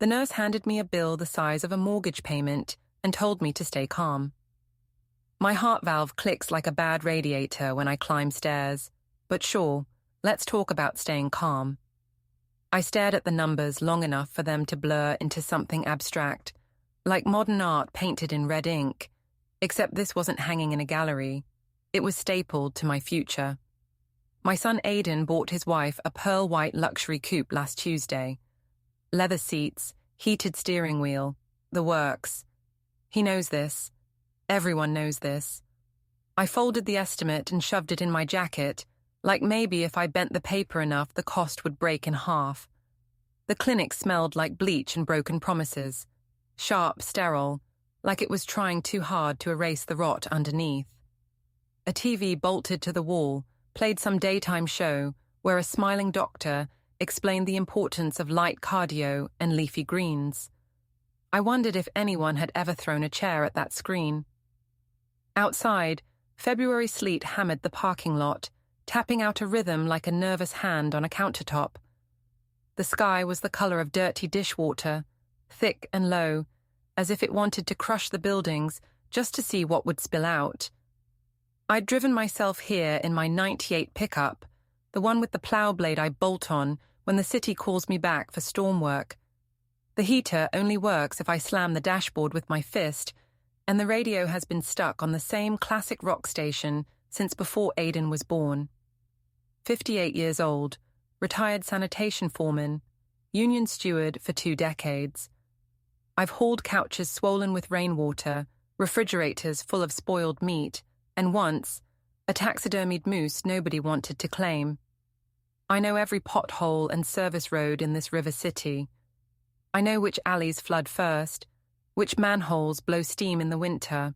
The nurse handed me a bill the size of a mortgage payment and told me to stay calm. My heart valve clicks like a bad radiator when I climb stairs, but sure, let's talk about staying calm. I stared at the numbers long enough for them to blur into something abstract, like modern art painted in red ink, except this wasn't hanging in a gallery. It was stapled to my future. My son Aiden bought his wife a pearl-white luxury coupe last Tuesday. Leather seats, heated steering wheel, the works. He knows this. Everyone knows this. I folded the estimate and shoved it in my jacket, like maybe if I bent the paper enough the cost would break in half. The clinic smelled like bleach and broken promises. Sharp, sterile, like it was trying too hard to erase the rot underneath. A TV bolted to the wall played some daytime show where a smiling doctor explained the importance of light cardio and leafy greens. I wondered if anyone had ever thrown a chair at that screen. Outside, February sleet hammered the parking lot, tapping out a rhythm like a nervous hand on a countertop. The sky was the color of dirty dishwater, thick and low, as if it wanted to crush the buildings just to see what would spill out. I'd driven myself here in my '98 pickup, the one with the plow blade I bolt on when the city calls me back for storm work. The heater only works if I slam the dashboard with my fist, and the radio has been stuck on the same classic rock station since before Aiden was born. 58 years old, retired sanitation foreman, union steward for 2 decades. I've hauled couches swollen with rainwater, refrigerators full of spoiled meat, and once, a taxidermied moose nobody wanted to claim. I know every pothole and service road in this river city. I know which alleys flood first, which manholes blow steam in the winter,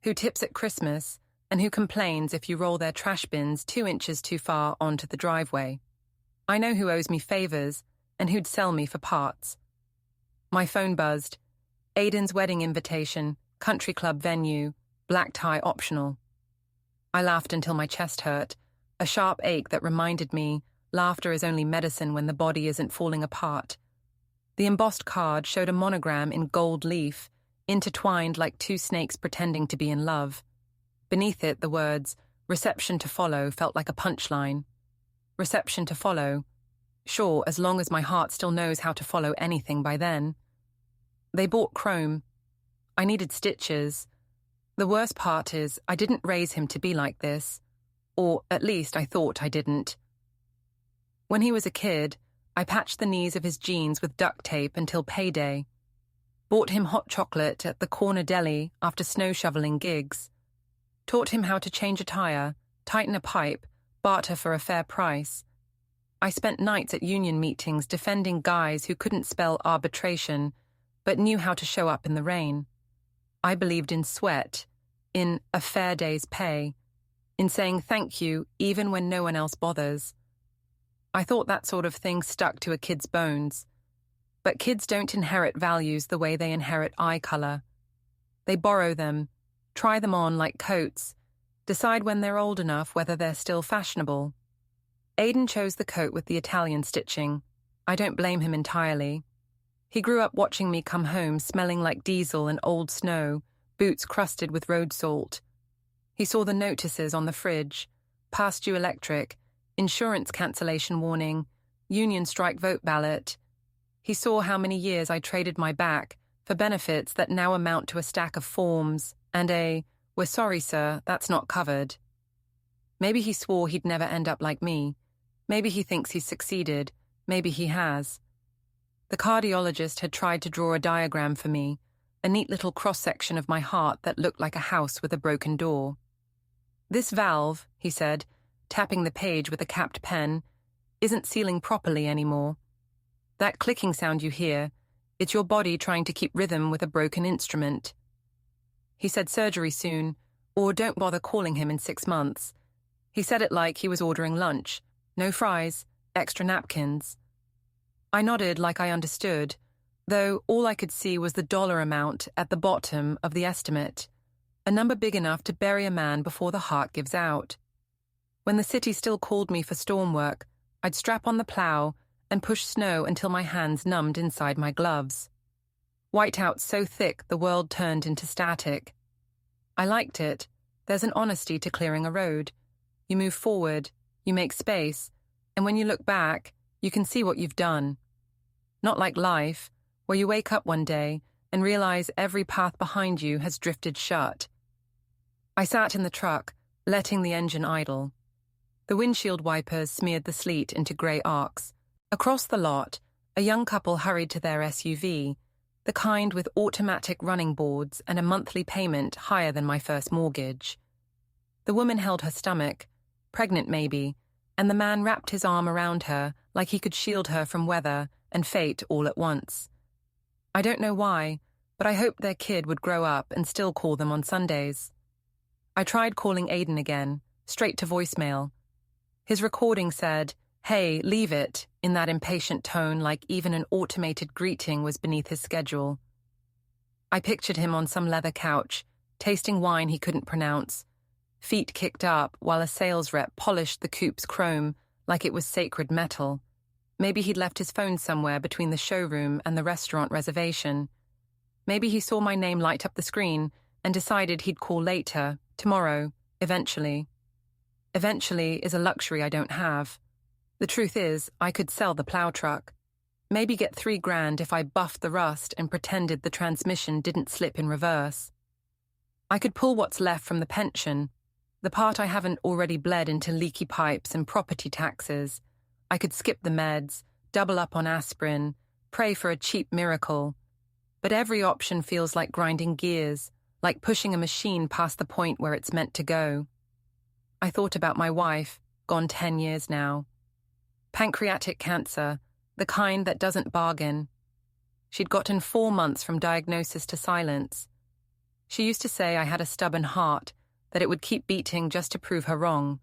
who tips at Christmas, and who complains if you roll their trash bins 2 inches too far onto the driveway. I know who owes me favors and who'd sell me for parts. My phone buzzed. Aiden's wedding invitation, country club venue, black tie optional. I laughed until my chest hurt, a sharp ache that reminded me laughter is only medicine when the body isn't falling apart. The embossed card showed a monogram in gold leaf, intertwined like 2 snakes pretending to be in love. Beneath it, the words, "Reception to follow," felt like a punchline. Reception to follow. Sure, as long as my heart still knows how to follow anything by then. They bought chrome. I needed stitches. The worst part is I didn't raise him to be like this. Or at least I thought I didn't. When he was a kid, I patched the knees of his jeans with duct tape until payday. Bought him hot chocolate at the corner deli after snow shoveling gigs. Taught him how to change a tire, tighten a pipe, barter for a fair price. I spent nights at union meetings defending guys who couldn't spell arbitration, but knew how to show up in the rain. I believed in sweat, in a fair day's pay, in saying thank you even when no one else bothers. I thought that sort of thing stuck to a kid's bones. But kids don't inherit values the way they inherit eye color. They borrow them, try them on like coats, decide when they're old enough whether they're still fashionable. Aiden chose the coat with the Italian stitching. I don't blame him entirely. He grew up watching me come home smelling like diesel and old snow, boots crusted with road salt. He saw the notices on the fridge, past due electric, insurance cancellation warning, union strike vote ballot. He saw how many years I traded my back for benefits that now amount to a stack of forms and a, "We're sorry, sir, that's not covered." Maybe he swore he'd never end up like me. Maybe he thinks he's succeeded. Maybe he has. The cardiologist had tried to draw a diagram for me, a neat little cross-section of my heart that looked like a house with a broken door. "This valve," he said, tapping the page with a capped pen, "isn't sealing properly anymore. That clicking sound you hear, it's your body trying to keep rhythm with a broken instrument." He said surgery soon, or don't bother calling him in 6 months. He said it like he was ordering lunch. No fries, extra napkins. I nodded like I understood, though all I could see was the dollar amount at the bottom of the estimate, a number big enough to bury a man before the heart gives out. When the city still called me for storm work, I'd strap on the plow and pushed snow until my hands numbed inside my gloves. Whiteout so thick the world turned into static. I liked it. There's an honesty to clearing a road. You move forward, you make space, and when you look back, you can see what you've done. Not like life, where you wake up one day and realize every path behind you has drifted shut. I sat in the truck, letting the engine idle. The windshield wipers smeared the sleet into grey arcs. Across the lot, a young couple hurried to their SUV, the kind with automatic running boards and a monthly payment higher than my first mortgage. The woman held her stomach, pregnant maybe, and the man wrapped his arm around her like he could shield her from weather and fate all at once. I don't know why, but I hoped their kid would grow up and still call them on Sundays. I tried calling Aiden again, straight to voicemail. His recording said, "Hey, leave it," in that impatient tone like even an automated greeting was beneath his schedule. I pictured him on some leather couch, tasting wine he couldn't pronounce, feet kicked up while a sales rep polished the coupe's chrome like it was sacred metal. Maybe he'd left his phone somewhere between the showroom and the restaurant reservation. Maybe he saw my name light up the screen and decided he'd call later, tomorrow, eventually. Eventually is a luxury I don't have. The truth is, I could sell the plow truck. Maybe get $3,000 if I buffed the rust and pretended the transmission didn't slip in reverse. I could pull what's left from the pension, the part I haven't already bled into leaky pipes and property taxes. I could skip the meds, double up on aspirin, pray for a cheap miracle. But every option feels like grinding gears, like pushing a machine past the point where it's meant to go. I thought about my wife, gone 10 years now. Pancreatic cancer, the kind that doesn't bargain. She'd gotten 4 months from diagnosis to silence. She used to say I had a stubborn heart, that it would keep beating just to prove her wrong.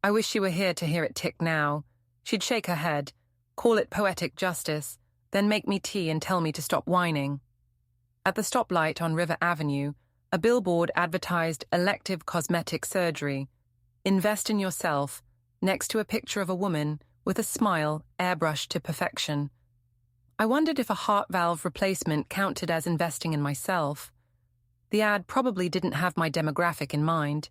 I wish she were here to hear it tick now. She'd shake her head, call it poetic justice, then make me tea and tell me to stop whining. At the stoplight on River Avenue, a billboard advertised elective cosmetic surgery. Invest in yourself, next to a picture of a woman with a smile airbrushed to perfection. I wondered if a heart valve replacement counted as investing in myself. The ad probably didn't have my demographic in mind.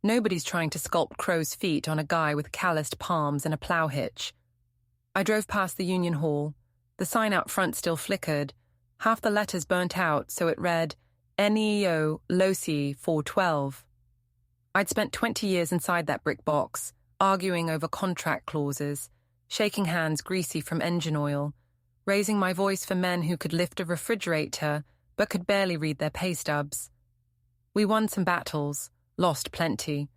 Nobody's trying to sculpt crow's feet on a guy with calloused palms and a plow hitch. I drove past the Union Hall. The sign out front still flickered. Half the letters burnt out, so it read, NEO LOCI 412. I'd spent 20 years inside that brick box, arguing over contract clauses, shaking hands greasy from engine oil, raising my voice for men who could lift a refrigerator but could barely read their pay stubs. We won some battles, lost plenty,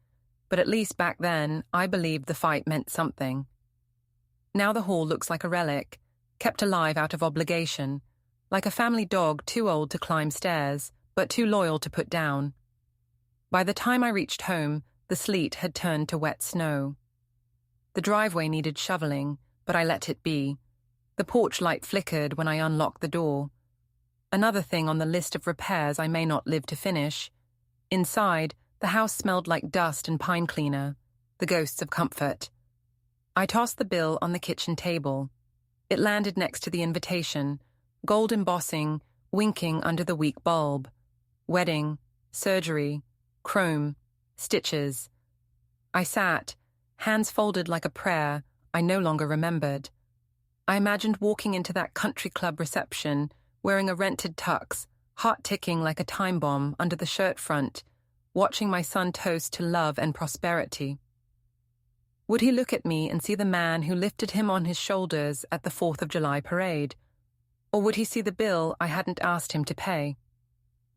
but at least back then I believed the fight meant something. Now the hall looks like a relic, kept alive out of obligation, like a family dog too old to climb stairs, but too loyal to put down. By the time I reached home, the sleet had turned to wet snow. The driveway needed shoveling, but I let it be. The porch light flickered when I unlocked the door. Another thing on the list of repairs I may not live to finish. Inside, the house smelled like dust and pine cleaner, the ghosts of comfort. I tossed the bill on the kitchen table. It landed next to the invitation, gold embossing, winking under the weak bulb. Wedding, surgery, chrome, stitches. I sat, hands folded like a prayer I no longer remembered. I imagined walking into that country club reception, wearing a rented tux, heart ticking like a time bomb under the shirt front, watching my son toast to love and prosperity. Would he look at me and see the man who lifted him on his shoulders at the 4th of July parade? Or would he see the bill I hadn't asked him to pay?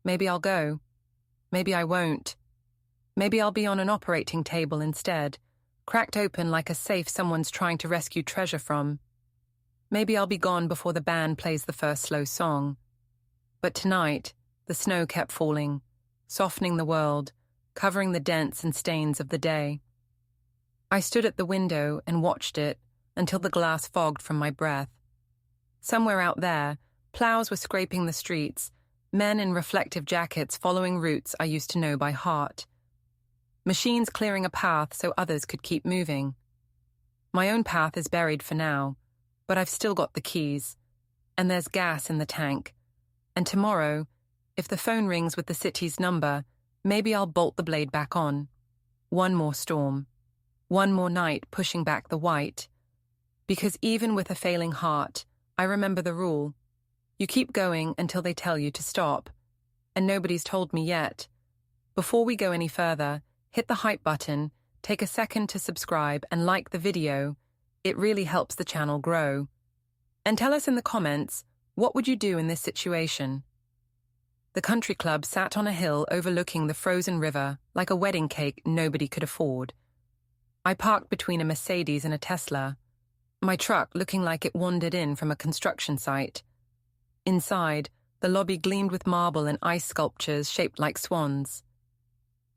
Maybe I'll go. Maybe I won't. Maybe I'll be on an operating table instead, cracked open like a safe someone's trying to rescue treasure from. Maybe I'll be gone before the band plays the first slow song. But tonight, the snow kept falling, softening the world, covering the dents and stains of the day. I stood at the window and watched it until the glass fogged from my breath. Somewhere out there, plows were scraping the streets, men in reflective jackets following routes I used to know by heart. Machines clearing a path so others could keep moving. My own path is buried for now, but I've still got the keys. And there's gas in the tank. And tomorrow, if the phone rings with the city's number, maybe I'll bolt the blade back on. One more storm. One more night pushing back the white. Because even with a failing heart, I remember the rule. You keep going until they tell you to stop. And nobody's told me yet. Before we go any further, hit the hype button, take a second to subscribe and like the video. It really helps the channel grow. And tell us in the comments, what would you do in this situation? The country club sat on a hill overlooking the frozen river like a wedding cake nobody could afford. I parked between a Mercedes and a Tesla, my truck looking like it wandered in from a construction site. Inside, the lobby gleamed with marble and ice sculptures shaped like swans.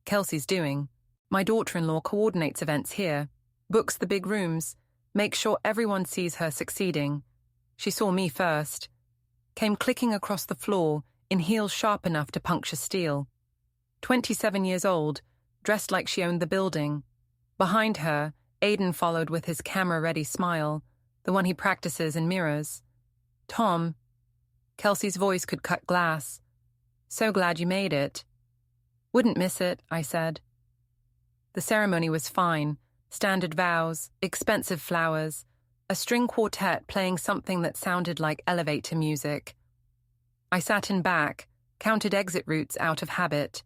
Kelsey's doing. My daughter-in-law coordinates events here, books the big rooms, makes sure everyone sees her succeeding. She saw me first. Came clicking across the floor in heels sharp enough to puncture steel. 27 years old, dressed like she owned the building. Behind her, Aiden followed with his camera-ready smile, the one he practices in mirrors. Tom. Kelsey's voice could cut glass. So glad you made it. Wouldn't miss it, I said. The ceremony was fine. Standard vows, expensive flowers, a string quartet playing something that sounded like elevator music. I sat in back, counted exit routes out of habit.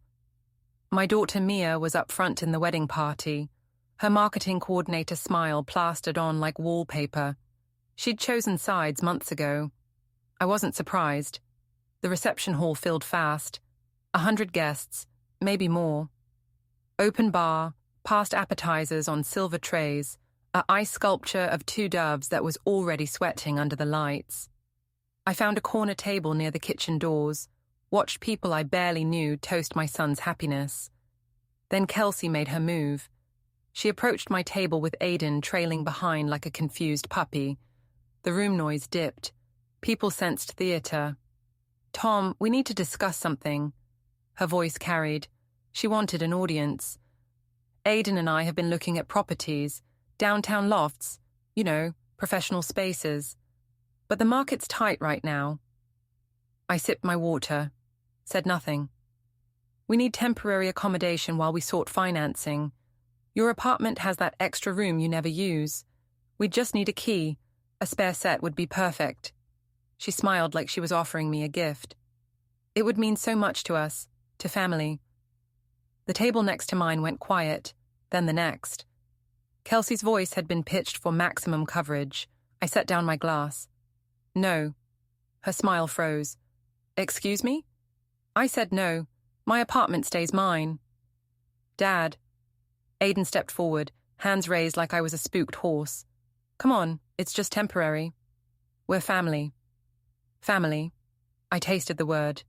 My daughter Mia was up front in the wedding party, her marketing coordinator smile plastered on like wallpaper. She'd chosen sides months ago. I wasn't surprised. The reception hall filled fast. 100 guests, maybe more. Open bar, past appetizers on silver trays, an ice sculpture of two doves that was already sweating under the lights. I found a corner table near the kitchen doors, watched people I barely knew toast my son's happiness. Then Kelsey made her move. She approached my table with Aiden trailing behind like a confused puppy. The room noise dipped. People sensed theater. Tom, we need to discuss something. Her voice carried. She wanted an audience. Aiden and I have been looking at properties, downtown lofts, professional spaces. But the market's tight right now. I sipped my water, said nothing. We need temporary accommodation while we sort financing. Your apartment has that extra room you never use. We just need a key. A spare set would be perfect. She smiled like she was offering me a gift. It would mean so much to us, to family. The table next to mine went quiet, then the next. Kelsey's voice had been pitched for maximum coverage. I set down my glass. No. Her smile froze. Excuse me? I said no. My apartment stays mine. Dad. Aiden stepped forward, hands raised like I was a spooked horse. Come on, it's just temporary. We're family. Family. I tasted the word.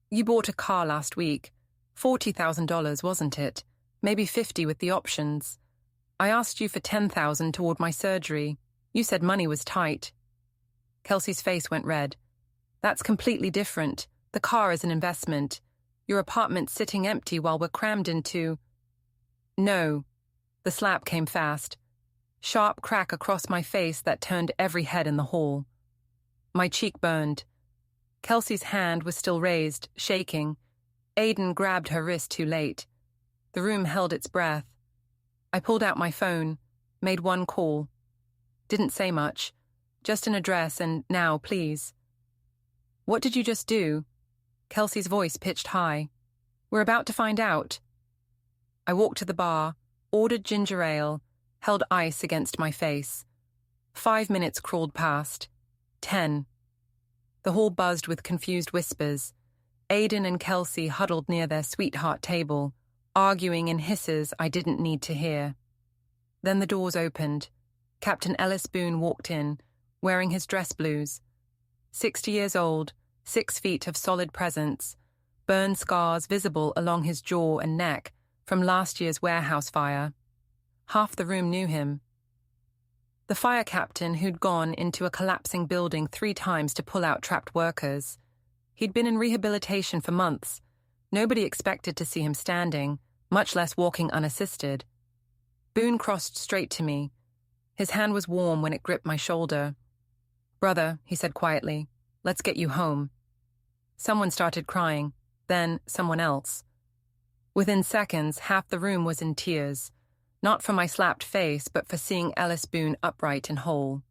You bought a car last week. $40,000, wasn't it? Maybe 50 with the options. I asked you for $10,000 toward my surgery. You said money was tight. Kelsey's face went red. That's completely different. The car is an investment. Your apartment's sitting empty while we're crammed into... No. The slap came fast. Sharp crack across my face that turned every head in the hall. My cheek burned. Kelsey's hand was still raised, shaking. Aiden grabbed her wrist too late. The room held its breath. I pulled out my phone, made one call. Didn't say much. Just an address and now, please. What did you just do? Kelsey's voice pitched high. We're about to find out. I walked to the bar, ordered ginger ale, held ice against my face. 5 minutes crawled past. 10. The hall buzzed with confused whispers. Aiden and Kelsey huddled near their sweetheart table, arguing in hisses I didn't need to hear. Then the doors opened. Captain Ellis Boone walked in, wearing his dress blues. 60 years old, 6 feet of solid presence, burn scars visible along his jaw and neck from last year's warehouse fire. Half the room knew him. The fire captain who'd gone into a collapsing building 3 times to pull out trapped workers. He'd been in rehabilitation for months. Nobody expected to see him standing, much less walking unassisted. Boone crossed straight to me. His hand was warm when it gripped my shoulder. "Brother," he said quietly, "let's get you home." Someone started crying, then someone else. Within seconds, half the room was in tears, not for my slapped face, but for seeing Ellis Boone upright and whole.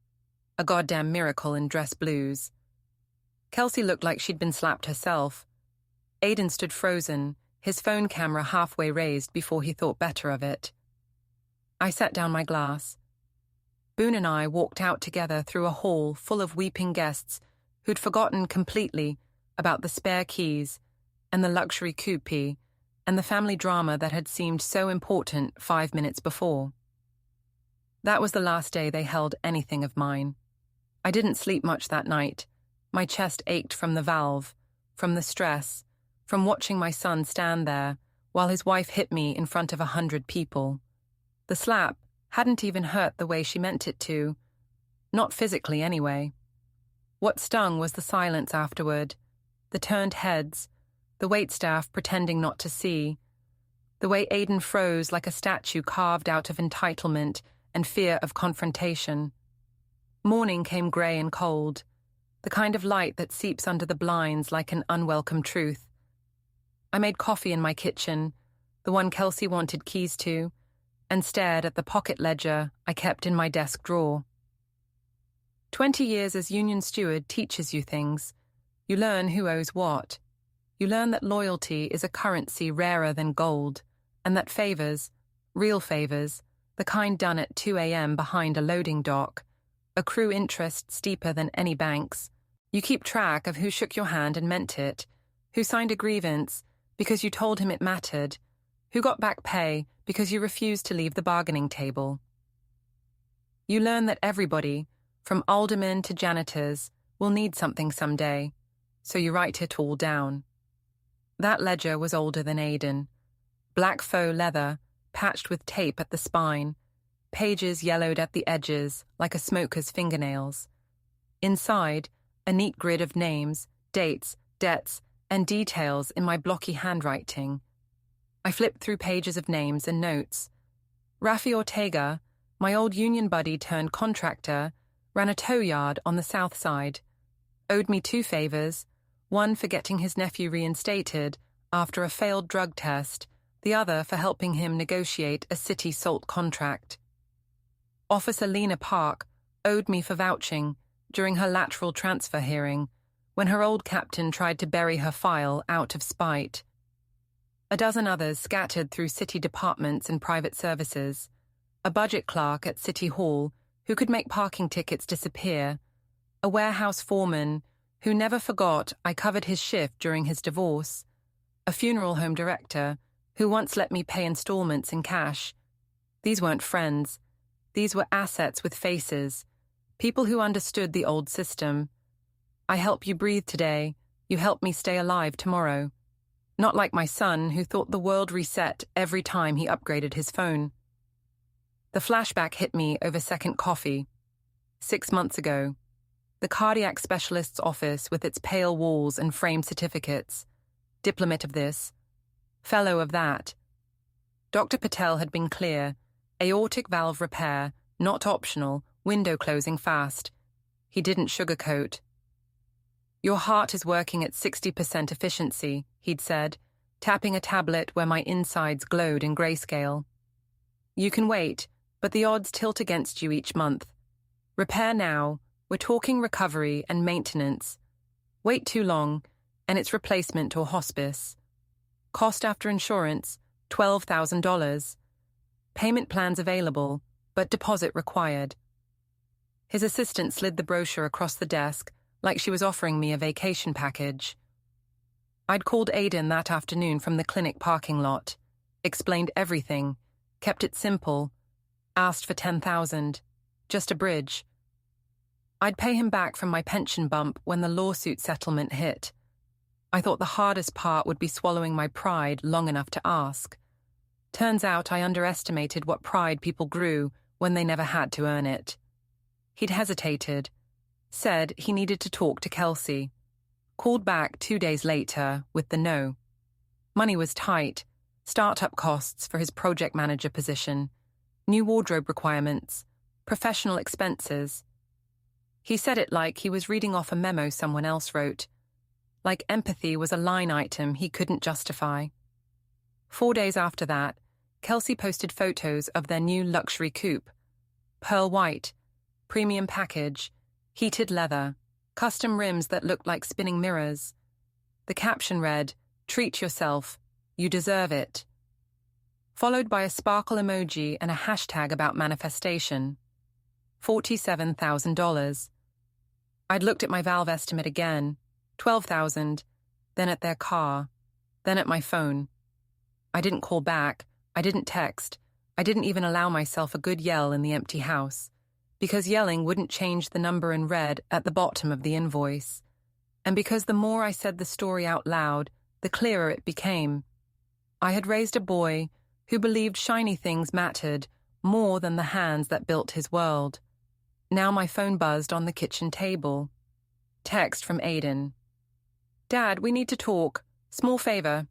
A goddamn miracle in dress blues. Kelsey looked like she'd been slapped herself. Aiden stood frozen, his phone camera halfway raised before he thought better of it. I set down my glass. Boone and I walked out together through a hall full of weeping guests who'd forgotten completely about the spare keys and the luxury coupe and the family drama that had seemed so important 5 minutes before. That was the last day they held anything of mine. I didn't sleep much that night. My chest ached from the valve, from the stress, from watching my son stand there while his wife hit me in front of 100 people. The slap hadn't even hurt the way she meant it to. Not physically, anyway. What stung was the silence afterward, the turned heads, the waitstaff pretending not to see, the way Aiden froze like a statue carved out of entitlement and fear of confrontation. Morning came grey and cold, the kind of light that seeps under the blinds like an unwelcome truth. I made coffee in my kitchen, the one Kelsey wanted keys to, and stared at the pocket ledger I kept in my desk drawer. 20 years as union steward teaches you things. You learn who owes what. You learn that loyalty is a currency rarer than gold, and that favors, real favors, the kind done at 2 a.m. behind a loading dock, accrue interest steeper than any bank's. You keep track of who shook your hand and meant it, who signed a grievance because you told him it mattered, who got back pay because you refused to leave the bargaining table. You learn that everybody, from aldermen to janitors, will need something someday, so you write it all down. That ledger was older than Aiden. Black faux leather, patched with tape at the spine, pages yellowed at the edges like a smoker's fingernails. Inside, a neat grid of names, dates, debts, and details in my blocky handwriting. I flipped through pages of names and notes. Rafi Ortega, my old union buddy turned contractor, ran a tow yard on the south side. Owed me 2 favors, one for getting his nephew reinstated after a failed drug test, the other for helping him negotiate a city salt contract. Officer Lena Park owed me for vouching during her lateral transfer hearing when her old captain tried to bury her file out of spite. A dozen others scattered through city departments and private services, a budget clerk at City Hall who could make parking tickets disappear, a warehouse foreman who never forgot I covered his shift during his divorce, a funeral home director who once let me pay installments in cash. These weren't friends. These were assets with faces, people who understood the old system. I help you breathe today, you help me stay alive tomorrow. Not like my son, who thought the world reset every time he upgraded his phone. The flashback hit me over second coffee. 6 months ago. The cardiac specialist's office with its pale walls and framed certificates. Diplomate of this. Fellow of that. Dr. Patel had been clear. Aortic valve repair, not optional, window closing fast. He didn't sugarcoat. Your heart is working at 60% efficiency, he'd said, tapping a tablet where my insides glowed in grayscale. You can wait, but the odds tilt against you each month. Repair now, we're talking recovery and maintenance. Wait too long, and it's replacement or hospice. Cost after insurance, $12,000. Payment plans available, but deposit required. His assistant slid the brochure across the desk like she was offering me a vacation package. I'd called Aiden that afternoon from the clinic parking lot, explained everything, kept it simple, asked for $10,000, just a bridge. I'd pay him back from my pension bump when the lawsuit settlement hit. I thought the hardest part would be swallowing my pride long enough to ask. Turns out I underestimated what pride people grew when they never had to earn it. He'd hesitated, said he needed to talk to Kelsey, called back 2 days later with the no. Money was tight, start-up costs for his project manager position, new wardrobe requirements, professional expenses. He said it like he was reading off a memo someone else wrote, like empathy was a line item he couldn't justify. 4 days after that, Kelsey posted photos of their new luxury coupe. Pearl white, premium package, heated leather, custom rims that looked like spinning mirrors. The caption read, "Treat yourself, you deserve it." Followed by a sparkle emoji and a hashtag about manifestation. $47,000. I'd looked at my valve estimate again, 12,000, then at their car, then at my phone. I didn't call back, I didn't text, I didn't even allow myself a good yell in the empty house, because yelling wouldn't change the number in red at the bottom of the invoice, and because the more I said the story out loud, the clearer it became. I had raised a boy who believed shiny things mattered more than the hands that built his world. Now my phone buzzed on the kitchen table. Text from Aiden. "Dad, we need to talk. Small favor.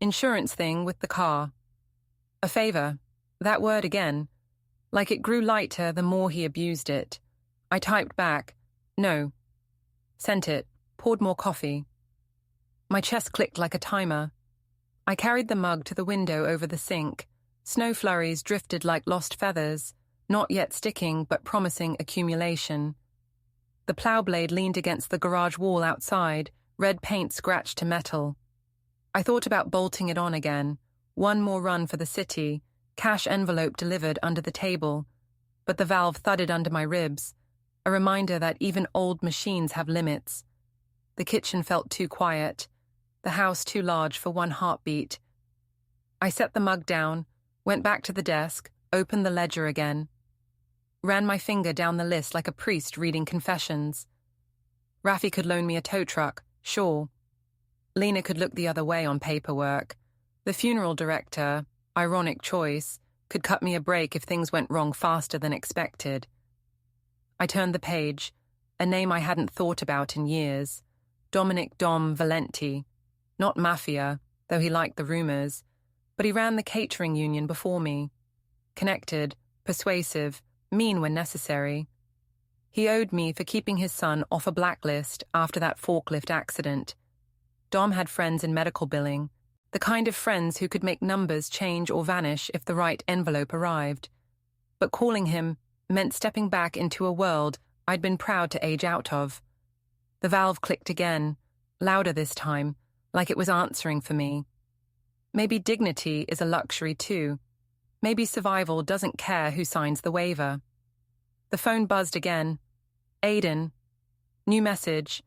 Insurance thing with the car." A favor. That word again. Like it grew lighter the more he abused it. I typed back, "No." Sent it. Poured more coffee. My chest clicked like a timer. I carried the mug to the window over the sink. Snow flurries drifted like lost feathers, not yet sticking but promising accumulation. The plow blade leaned against the garage wall outside, red paint scratched to metal. I thought about bolting it on again, one more run for the city, cash envelope delivered under the table, but the valve thudded under my ribs, a reminder that even old machines have limits. The kitchen felt too quiet, the house too large for one heartbeat. I set the mug down, went back to the desk, opened the ledger again. Ran my finger down the list like a priest reading confessions. Raffi could loan me a tow truck, sure. Lena could look the other way on paperwork. The funeral director, ironic choice, could cut me a break if things went wrong faster than expected. I turned the page, a name I hadn't thought about in years. Dominic Dom Valenti. Not mafia, though he liked the rumors, but he ran the catering union before me. Connected, persuasive, mean when necessary. He owed me for keeping his son off a blacklist after that forklift accident. Dom had friends in medical billing, the kind of friends who could make numbers change or vanish if the right envelope arrived. But calling him meant stepping back into a world I'd been proud to age out of. The valve clicked again, louder this time, like it was answering for me. Maybe dignity is a luxury too. Maybe survival doesn't care who signs the waiver. The phone buzzed again. Aiden. New message.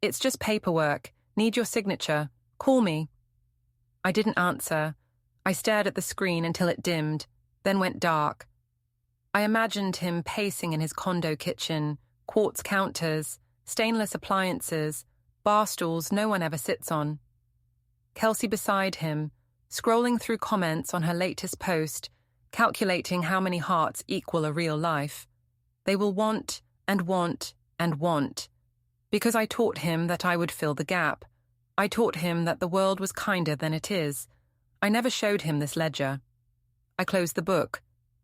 "It's just paperwork. Need your signature. Call me." I didn't answer. I stared at the screen until it dimmed, then went dark. I imagined him pacing in his condo kitchen, quartz counters, stainless appliances, bar stools no one ever sits on. Kelsey beside him, scrolling through comments on her latest post, calculating how many hearts equal a real life. They will want and want and want. Because I taught him that I would fill the gap. I taught him that the world was kinder than it is. I never showed him this ledger. I closed the book,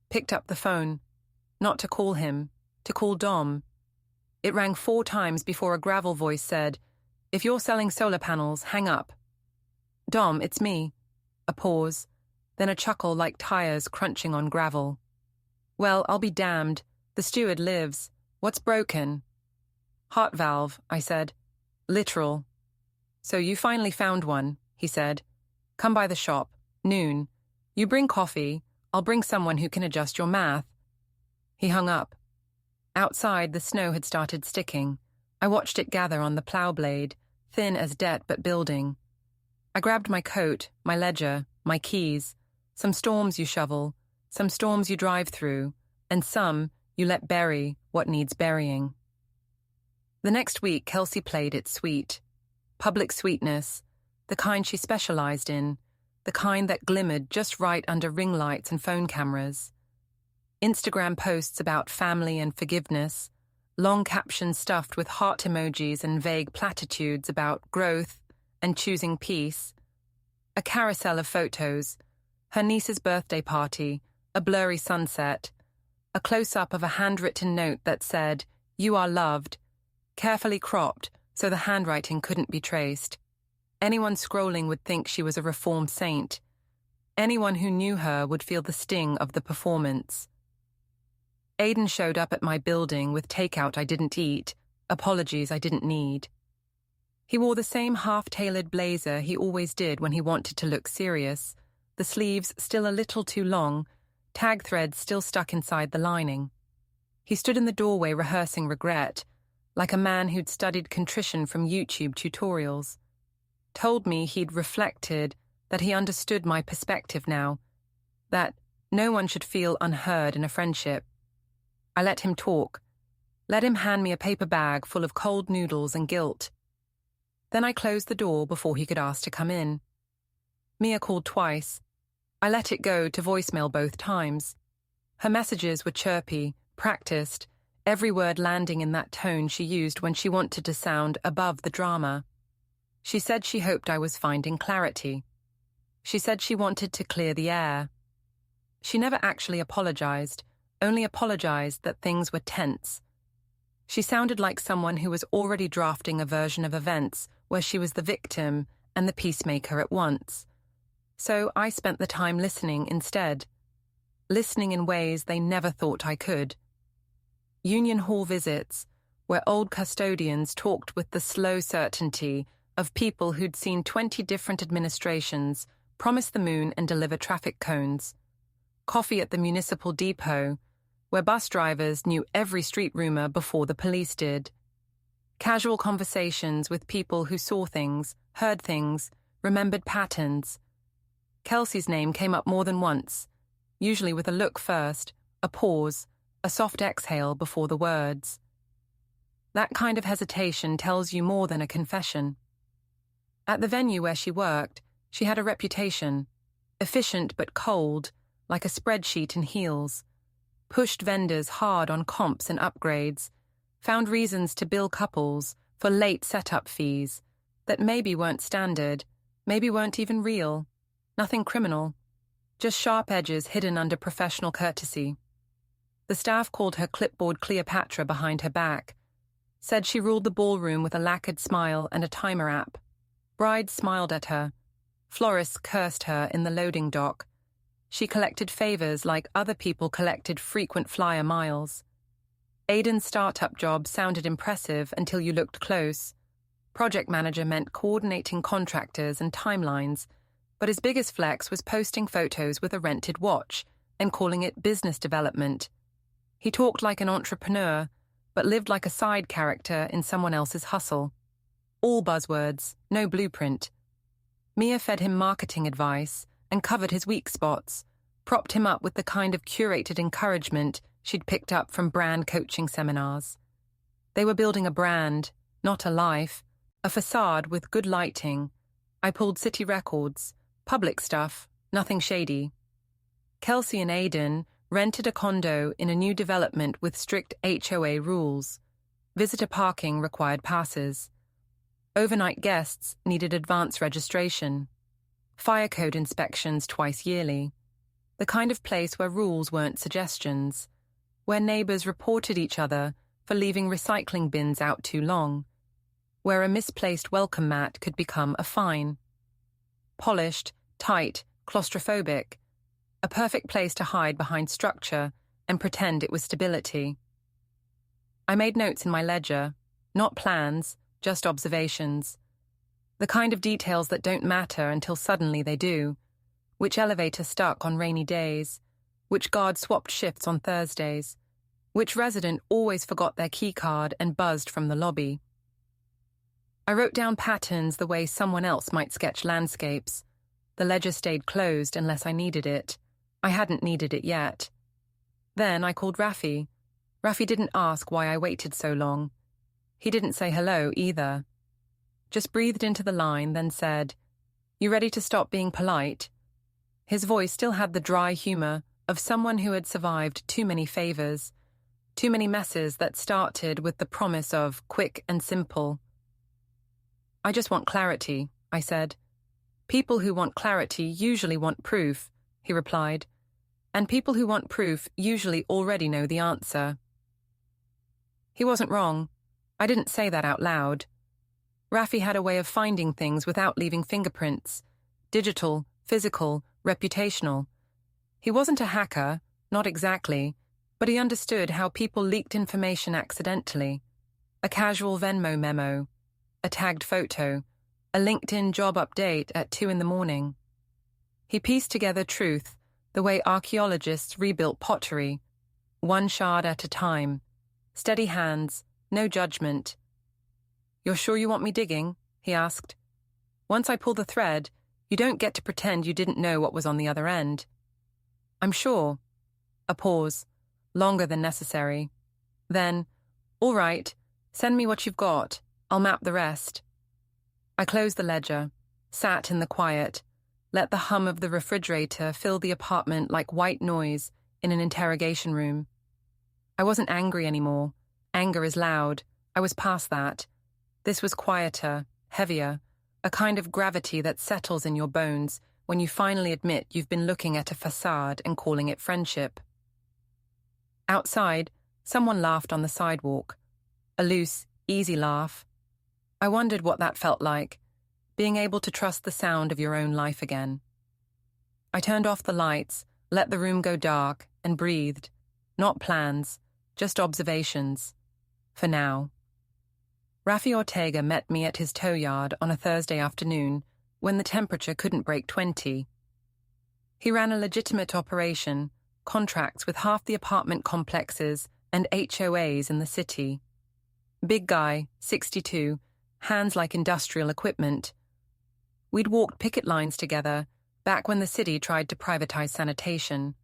picked up the phone. Not to call him, to call Dom. It rang 4 times before a gravel voice said, "If you're selling solar panels, hang up." "Dom, it's me." A pause, then a chuckle like tires crunching on gravel. "Well, I'll be damned. The steward lives. What's broken?" "Heart valve," I said. "Literal." "So you finally found one," he said. "Come by the shop. Noon. You bring coffee. I'll bring someone who can adjust your math." He hung up. Outside, the snow had started sticking. I watched it gather on the plow blade, thin as debt but building. I grabbed my coat, my ledger, my keys. Some storms you shovel, some storms you drive through, and some you let bury what needs burying. The next week, Kelsey played it sweet. Public sweetness, the kind she specialized in, the kind that glimmered just right under ring lights and phone cameras. Instagram posts about family and forgiveness, long captions stuffed with heart emojis and vague platitudes about growth and choosing peace. A carousel of photos, her niece's birthday party, a blurry sunset, a close-up of a handwritten note that said, "You are loved," carefully cropped so the handwriting couldn't be traced. Anyone scrolling would think she was a reformed saint. Anyone who knew her would feel the sting of the performance. Aiden showed up at my building with takeout I didn't eat, apologies I didn't need. He wore the same half-tailored blazer he always did when he wanted to look serious, the sleeves still a little too long, tag threads still stuck inside the lining. He stood in the doorway rehearsing regret, like a man who'd studied contrition from YouTube tutorials. Told me he'd reflected, that he understood my perspective now, that no one should feel unheard in a friendship. I let him talk, let him hand me a paper bag full of cold noodles and guilt. Then I closed the door before he could ask to come in. Mia called twice. I let it go to voicemail both times. Her messages were chirpy, practiced, every word landing in that tone she used when she wanted to sound above the drama. She said she hoped I was finding clarity. She said she wanted to clear the air. She never actually apologized, only apologized that things were tense. She sounded like someone who was already drafting a version of events where she was the victim and the peacemaker at once. So I spent the time listening instead, listening in ways they never thought I could. Union Hall visits, where old custodians talked with the slow certainty of people who'd seen 20 different administrations promise the moon and deliver traffic cones. Coffee at the municipal depot, where bus drivers knew every street rumor before the police did. Casual conversations with people who saw things, heard things, remembered patterns. Kelsey's name came up more than once, usually with a look first, a pause, a soft exhale before the words. That kind of hesitation tells you more than a confession. At the venue where she worked, she had a reputation, efficient but cold, like a spreadsheet in heels, pushed vendors hard on comps and upgrades, found reasons to bill couples for late setup fees that maybe weren't standard, maybe weren't even real, nothing criminal, just sharp edges hidden under professional courtesy. The staff called her clipboard Cleopatra behind her back, said she ruled the ballroom with a lacquered smile and a timer app. Brides smiled at her. Florists cursed her in the loading dock. She collected favors like other people collected frequent flyer miles. Aiden's startup job sounded impressive until you looked close. Project manager meant coordinating contractors and timelines, but his biggest flex was posting photos with a rented watch and calling it business development. He talked like an entrepreneur, but lived like a side character in someone else's hustle. All buzzwords, no blueprint. Mia fed him marketing advice and covered his weak spots, propped him up with the kind of curated encouragement she'd picked up from brand coaching seminars. They were building a brand, not a life, a facade with good lighting. I pulled city records, public stuff, nothing shady. Kelsey and Aiden rented a condo in a new development with strict HOA rules. Visitor parking required passes. Overnight guests needed advance registration. Fire code inspections twice yearly. The kind of place where rules weren't suggestions, where neighbors reported each other for leaving recycling bins out too long, where a misplaced welcome mat could become a fine. Polished, tight, claustrophobic, a perfect place to hide behind structure and pretend it was stability. I made notes in my ledger, not plans, just observations. The kind of details that don't matter until suddenly they do. Which elevator stuck on rainy days, which guard swapped shifts on Thursdays, which resident always forgot their keycard and buzzed from the lobby. I wrote down patterns the way someone else might sketch landscapes. The ledger stayed closed unless I needed it. I hadn't needed it yet. Then I called Rafi. Rafi didn't ask why I waited so long. He didn't say hello either. Just breathed into the line, then said, "You ready to stop being polite?" His voice still had the dry humor of someone who had survived too many favors, too many messes that started with the promise of quick and simple. "I just want clarity," I said. "People who want clarity usually want proof," he replied. "And people who want proof usually already know the answer." He wasn't wrong. I didn't say that out loud. Raffi had a way of finding things without leaving fingerprints. Digital, physical, reputational. He wasn't a hacker, not exactly, but he understood how people leaked information accidentally. A casual Venmo memo, a tagged photo, a LinkedIn job update at 2 a.m. He pieced together truth the way archaeologists rebuilt pottery, one shard at a time, steady hands, no judgment. "You're sure you want me digging?" he asked. "Once I pull the thread, you don't get to pretend you didn't know what was on the other end." "I'm sure." A pause, longer than necessary. Then, "All right, send me what you've got. I'll map the rest." I closed the ledger, sat in the quiet, let the hum of the refrigerator fill the apartment like white noise in an interrogation room. I wasn't angry anymore. Anger is loud. I was past that. This was quieter, heavier, a kind of gravity that settles in your bones when you finally admit you've been looking at a facade and calling it friendship. Outside, someone laughed on the sidewalk. A loose, easy laugh. I wondered what that felt like, being able to trust the sound of your own life again. I turned off the lights, let the room go dark, and breathed. Not plans, just observations. For now. Raffi Ortega met me at his tow yard on a Thursday afternoon when the temperature couldn't break 20. He ran a legitimate operation, contracts with half the apartment complexes and HOAs in the city. Big guy, 62, hands like industrial equipment. We'd walked picket lines together back when the city tried to privatize sanitation.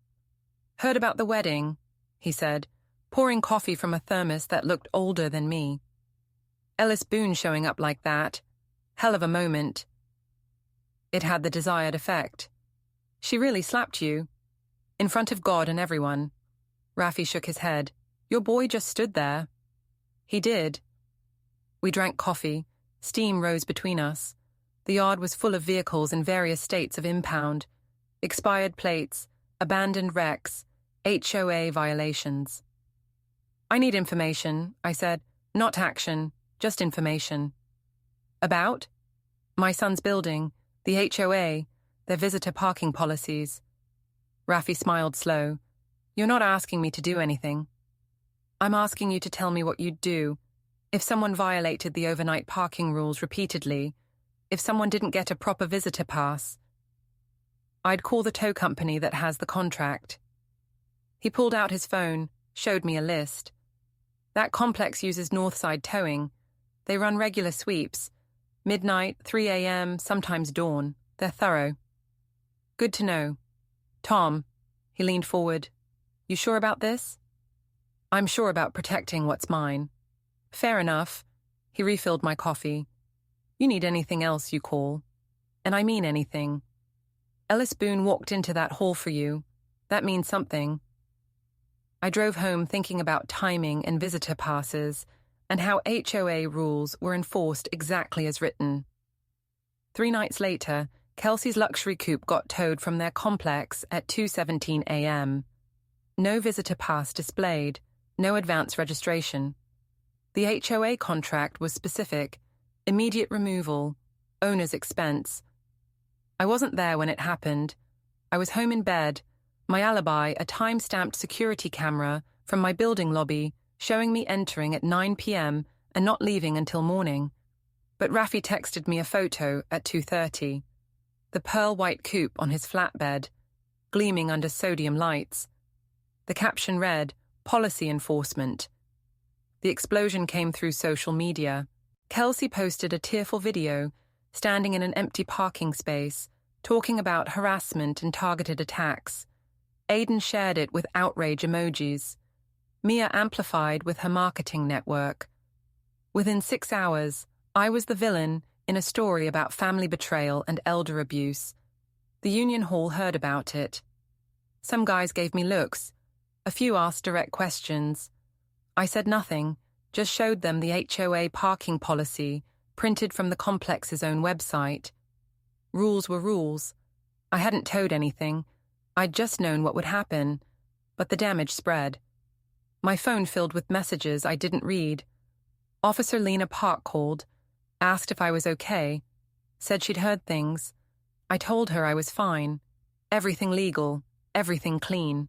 "Heard about the wedding," he said, pouring coffee from a thermos that looked older than me. "Ellis Boone showing up like that. Hell of a moment." It had the desired effect. "She really slapped you. In front of God and everyone." Raffi shook his head. "Your boy just stood there." He did. We drank coffee. Steam rose between us. The yard was full of vehicles in various states of impound. Expired plates, abandoned wrecks, HOA violations. "I need information," I said. "Not action, just information." "About?" "My son's building, the HOA, their visitor parking policies." Raffi smiled slow. "You're not asking me to do anything. I'm asking you to tell me what you'd do if someone violated the overnight parking rules repeatedly, if someone didn't get a proper visitor pass." "I'd call the tow company that has the contract." He pulled out his phone, showed me a list. "That complex uses Northside Towing. They run regular sweeps. Midnight, 3 a.m., sometimes dawn. They're thorough." "Good to know." "Tom," he leaned forward, "you sure about this?" "I'm sure about protecting what's mine." "Fair enough." He refilled my coffee. "You need anything else, you call. And I mean anything. Ellis Boone walked into that hall for you. That means something." I drove home thinking about timing and visitor passes and how HOA rules were enforced exactly as written. 3 nights later, Kelsey's luxury coupe got towed from their complex at 2:17 a.m. No visitor pass displayed, no advance registration. The HOA contract was specific: immediate removal, owner's expense. I wasn't there when it happened. I was home in bed, my alibi a time-stamped security camera from my building lobby showing me entering at 9 p.m. and not leaving until morning. But Raffi texted me a photo at 2:30. The pearl-white coupe on his flatbed, gleaming under sodium lights. The caption read, "Policy Enforcement." The explosion came through social media. Kelsey posted a tearful video, standing in an empty parking space, talking about harassment and targeted attacks. Aiden shared it with outrage emojis. Mia amplified with her marketing network. Within 6 hours, I was the villain in a story about family betrayal and elder abuse. The union hall heard about it. Some guys gave me looks. A few asked direct questions. I said nothing, just showed them the HOA parking policy, printed from the complex's own website. Rules were rules. I hadn't towed anything. I'd just known what would happen, but the damage spread. My phone filled with messages I didn't read. Officer Lena Park called, asked if I was okay, said she'd heard things. I told her I was fine. Everything legal, everything clean.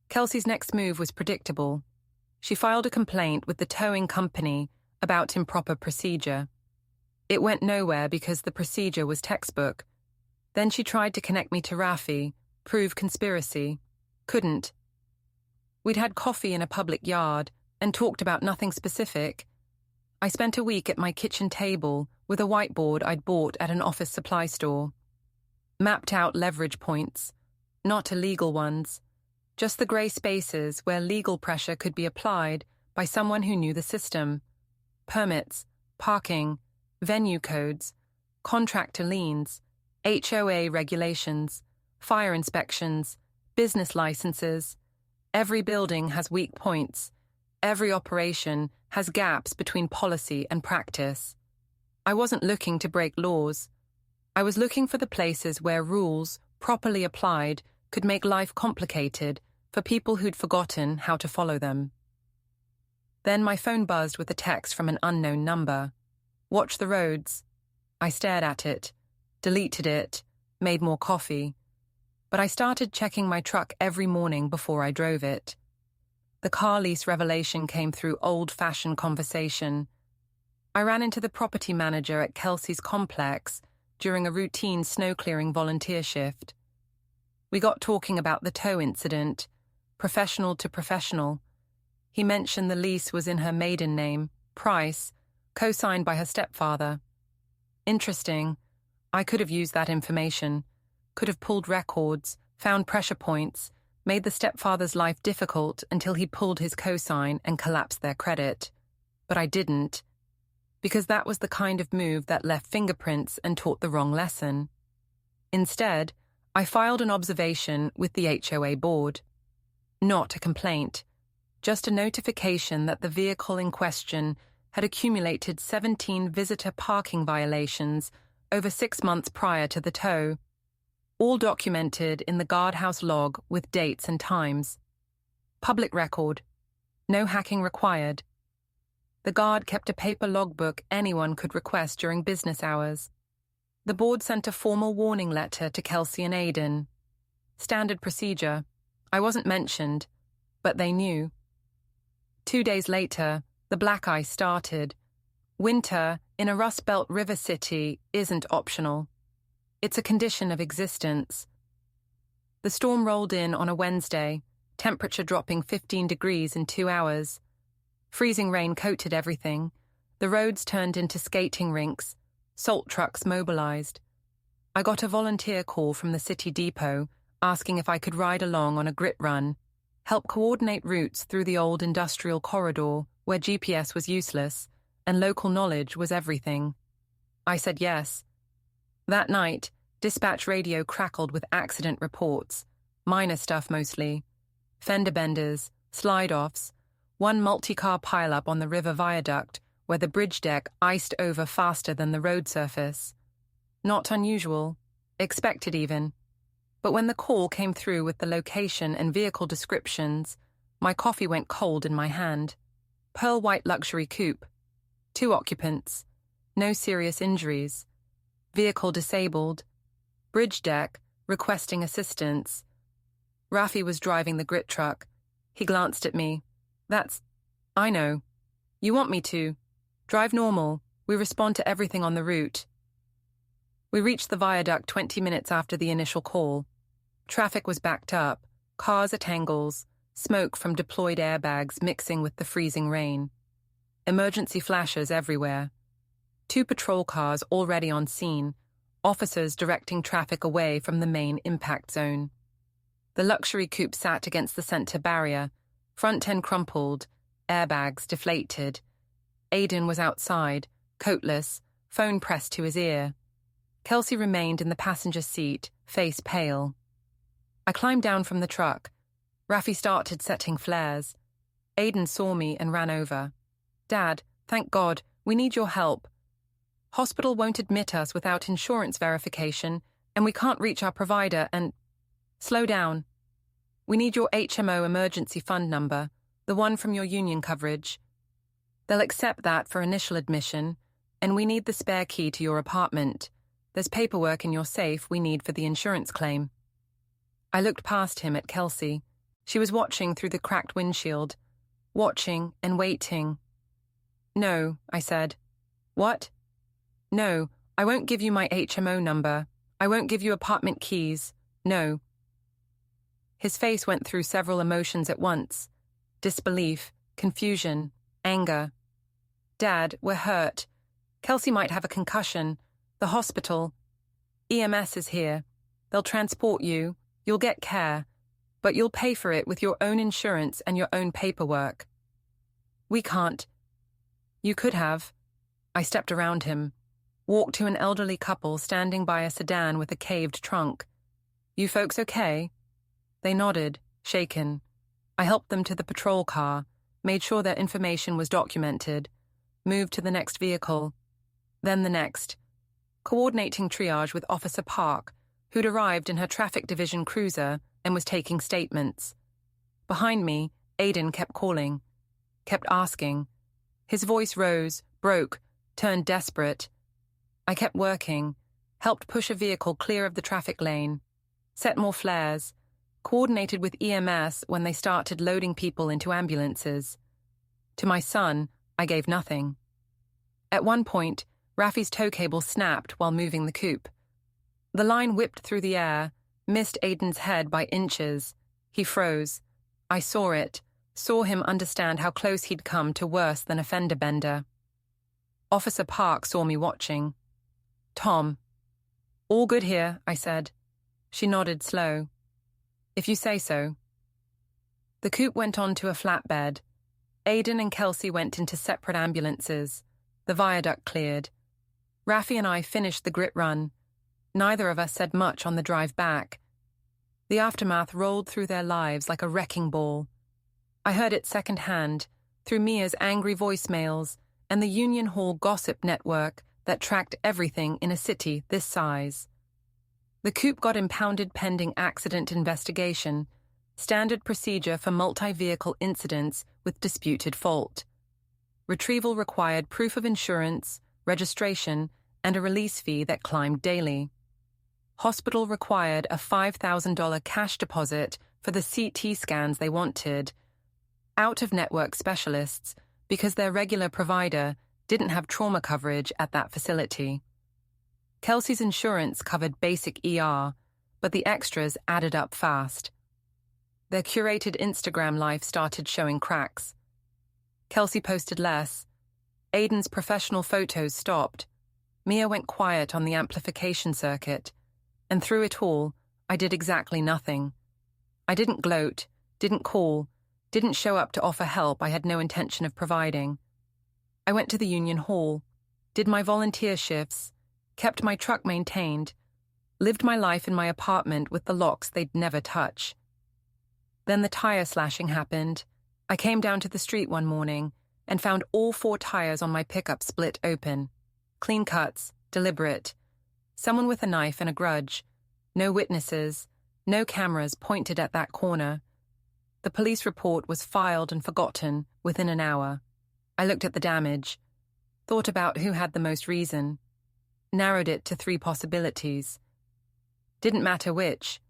Kelsey's next move was predictable. She filed a complaint with the towing company about improper procedure. It went nowhere because the procedure was textbook. Then she tried to connect me to Rafi, prove conspiracy. Couldn't. We'd had coffee in a public yard and talked about nothing specific. I spent a week at my kitchen table with a whiteboard I'd bought at an office supply store. Mapped out leverage points, not illegal ones, just the grey spaces where legal pressure could be applied by someone who knew the system. Permits, parking, venue codes, contractor liens, HOA regulations, fire inspections, business licenses. Every building has weak points. Every operation has gaps between policy and practice. I wasn't looking to break laws. I was looking for the places where rules, properly applied, could make life complicated for people who'd forgotten how to follow them. Then my phone buzzed with a text from an unknown number. Watch the roads. I stared at it, deleted it, made more coffee. But I started checking my truck every morning before I drove it. The car lease revelation came through old-fashioned conversation. I ran into the property manager at Kelsey's complex during a routine snow-clearing volunteer shift. We got talking about the tow incident, professional to professional. He mentioned the lease was in her maiden name, Price, co-signed by her stepfather. Interesting. I could have used that information, could have pulled records, found pressure points, made the stepfather's life difficult until he pulled his cosign and collapsed their credit. But I didn't, because that was the kind of move that left fingerprints and taught the wrong lesson. Instead, I filed an observation with the HOA board. Not a complaint, just a notification that the vehicle in question had accumulated 17 visitor parking violations over 6 months prior to the tow, all documented in the guardhouse log with dates and times. Public record. No hacking required. The guard kept a paper logbook anyone could request during business hours. The board sent a formal warning letter to Kelsey and Aiden. Standard procedure. I wasn't mentioned, but they knew. 2 days later, the black ice started. Winter in a Rust Belt river city isn't optional. It's a condition of existence. The storm rolled in on a Wednesday, temperature dropping 15 degrees in 2 hours. Freezing rain coated everything. The roads turned into skating rinks. Salt trucks mobilized. I got a volunteer call from the city depot asking if I could ride along on a grit run, help coordinate routes through the old industrial corridor where GPS was useless and local knowledge was everything. I said yes. That night, dispatch radio crackled with accident reports, minor stuff mostly. Fender benders, slide-offs, one multi-car pileup on the river viaduct where the bridge deck iced over faster than the road surface. Not unusual, expected even. But when the call came through with the location and vehicle descriptions, my coffee went cold in my hand. Pearl white luxury coupe. 2 occupants. No serious injuries. Vehicle disabled. Bridge deck, requesting assistance. Rafi was driving the grit truck. He glanced at me. I know. You want me to. Drive normal. We respond to everything on the route. We reached the viaduct 20 minutes after the initial call. Traffic was backed up, cars at angles, smoke from deployed airbags mixing with the freezing rain. Emergency flashes everywhere. 2 patrol cars already on scene, officers directing traffic away from the main impact zone. The luxury coupe sat against the center barrier, front end crumpled, airbags deflated. Aiden was outside, coatless, phone pressed to his ear. Kelsey remained in the passenger seat, face pale. I climbed down from the truck. Rafi started setting flares. Aiden saw me and ran over. Dad, thank God, we need your help. Hospital won't admit us without insurance verification, and we can't reach our provider and... Slow down. We need your HMO emergency fund number. The one from your union coverage. They'll accept that for initial admission, and we need the spare key to your apartment. There's paperwork in your safe we need for the insurance claim. I looked past him at Kelsey. She was watching through the cracked windshield. Watching and waiting. No, I said. What? No, I won't give you my HMO number. I won't give you apartment keys. No. His face went through several emotions at once. Disbelief, confusion, anger. Dad, we're hurt. Kelsey might have a concussion. The hospital. EMS is here. They'll transport you. You'll get care. But you'll pay for it with your own insurance and your own paperwork. We can't. You could have. I stepped around him, walked to an elderly couple standing by a sedan with a caved trunk. You folks okay? They nodded, shaken. I helped them to the patrol car, made sure their information was documented, moved to the next vehicle, then the next, coordinating triage with Officer Park, who'd arrived in her traffic division cruiser and was taking statements. Behind me, Aiden kept calling, kept asking. His voice rose, broke, turned desperate. I kept working, helped push a vehicle clear of the traffic lane, set more flares, coordinated with EMS when they started loading people into ambulances. To my son, I gave nothing. At one point, Rafi's tow cable snapped while moving the coupe. The line whipped through the air, missed Aiden's head by inches. He froze. I saw it, saw him understand how close he'd come to worse than a fender bender. Officer Park saw me watching. Tom. All good here, I said. She nodded slow. If you say so. The coupe went on to a flatbed. Aiden and Kelsey went into separate ambulances. The viaduct cleared. Rafi and I finished the grit run. Neither of us said much on the drive back. The aftermath rolled through their lives like a wrecking ball. I heard it secondhand, through Mia's angry voicemails and the Union Hall gossip network that tracked everything in a city this size. The coupe got impounded pending accident investigation, standard procedure for multi-vehicle incidents with disputed fault. Retrieval required proof of insurance, registration, and a release fee that climbed daily. Hospital required a $5,000 cash deposit for the CT scans they wanted. Out-of-network specialists, because their regular provider didn't have trauma coverage at that facility. Kelsey's insurance covered basic ER, but the extras added up fast. Their curated Instagram life started showing cracks. Kelsey posted less. Aiden's professional photos stopped. Mia went quiet on the amplification circuit. And through it all, I did exactly nothing. I didn't gloat, didn't call, didn't show up to offer help I had no intention of providing. I went to the Union Hall, did my volunteer shifts, kept my truck maintained, lived my life in my apartment with the locks they'd never touch. Then the tire slashing happened. I came down to the street one morning and found all 4 tires on my pickup split open. Clean cuts, deliberate. Someone with a knife and a grudge. No witnesses, no cameras pointed at that corner. The police report was filed and forgotten within an hour. I looked at the damage, thought about who had the most reason, narrowed it to 3 possibilities. Didn't matter which.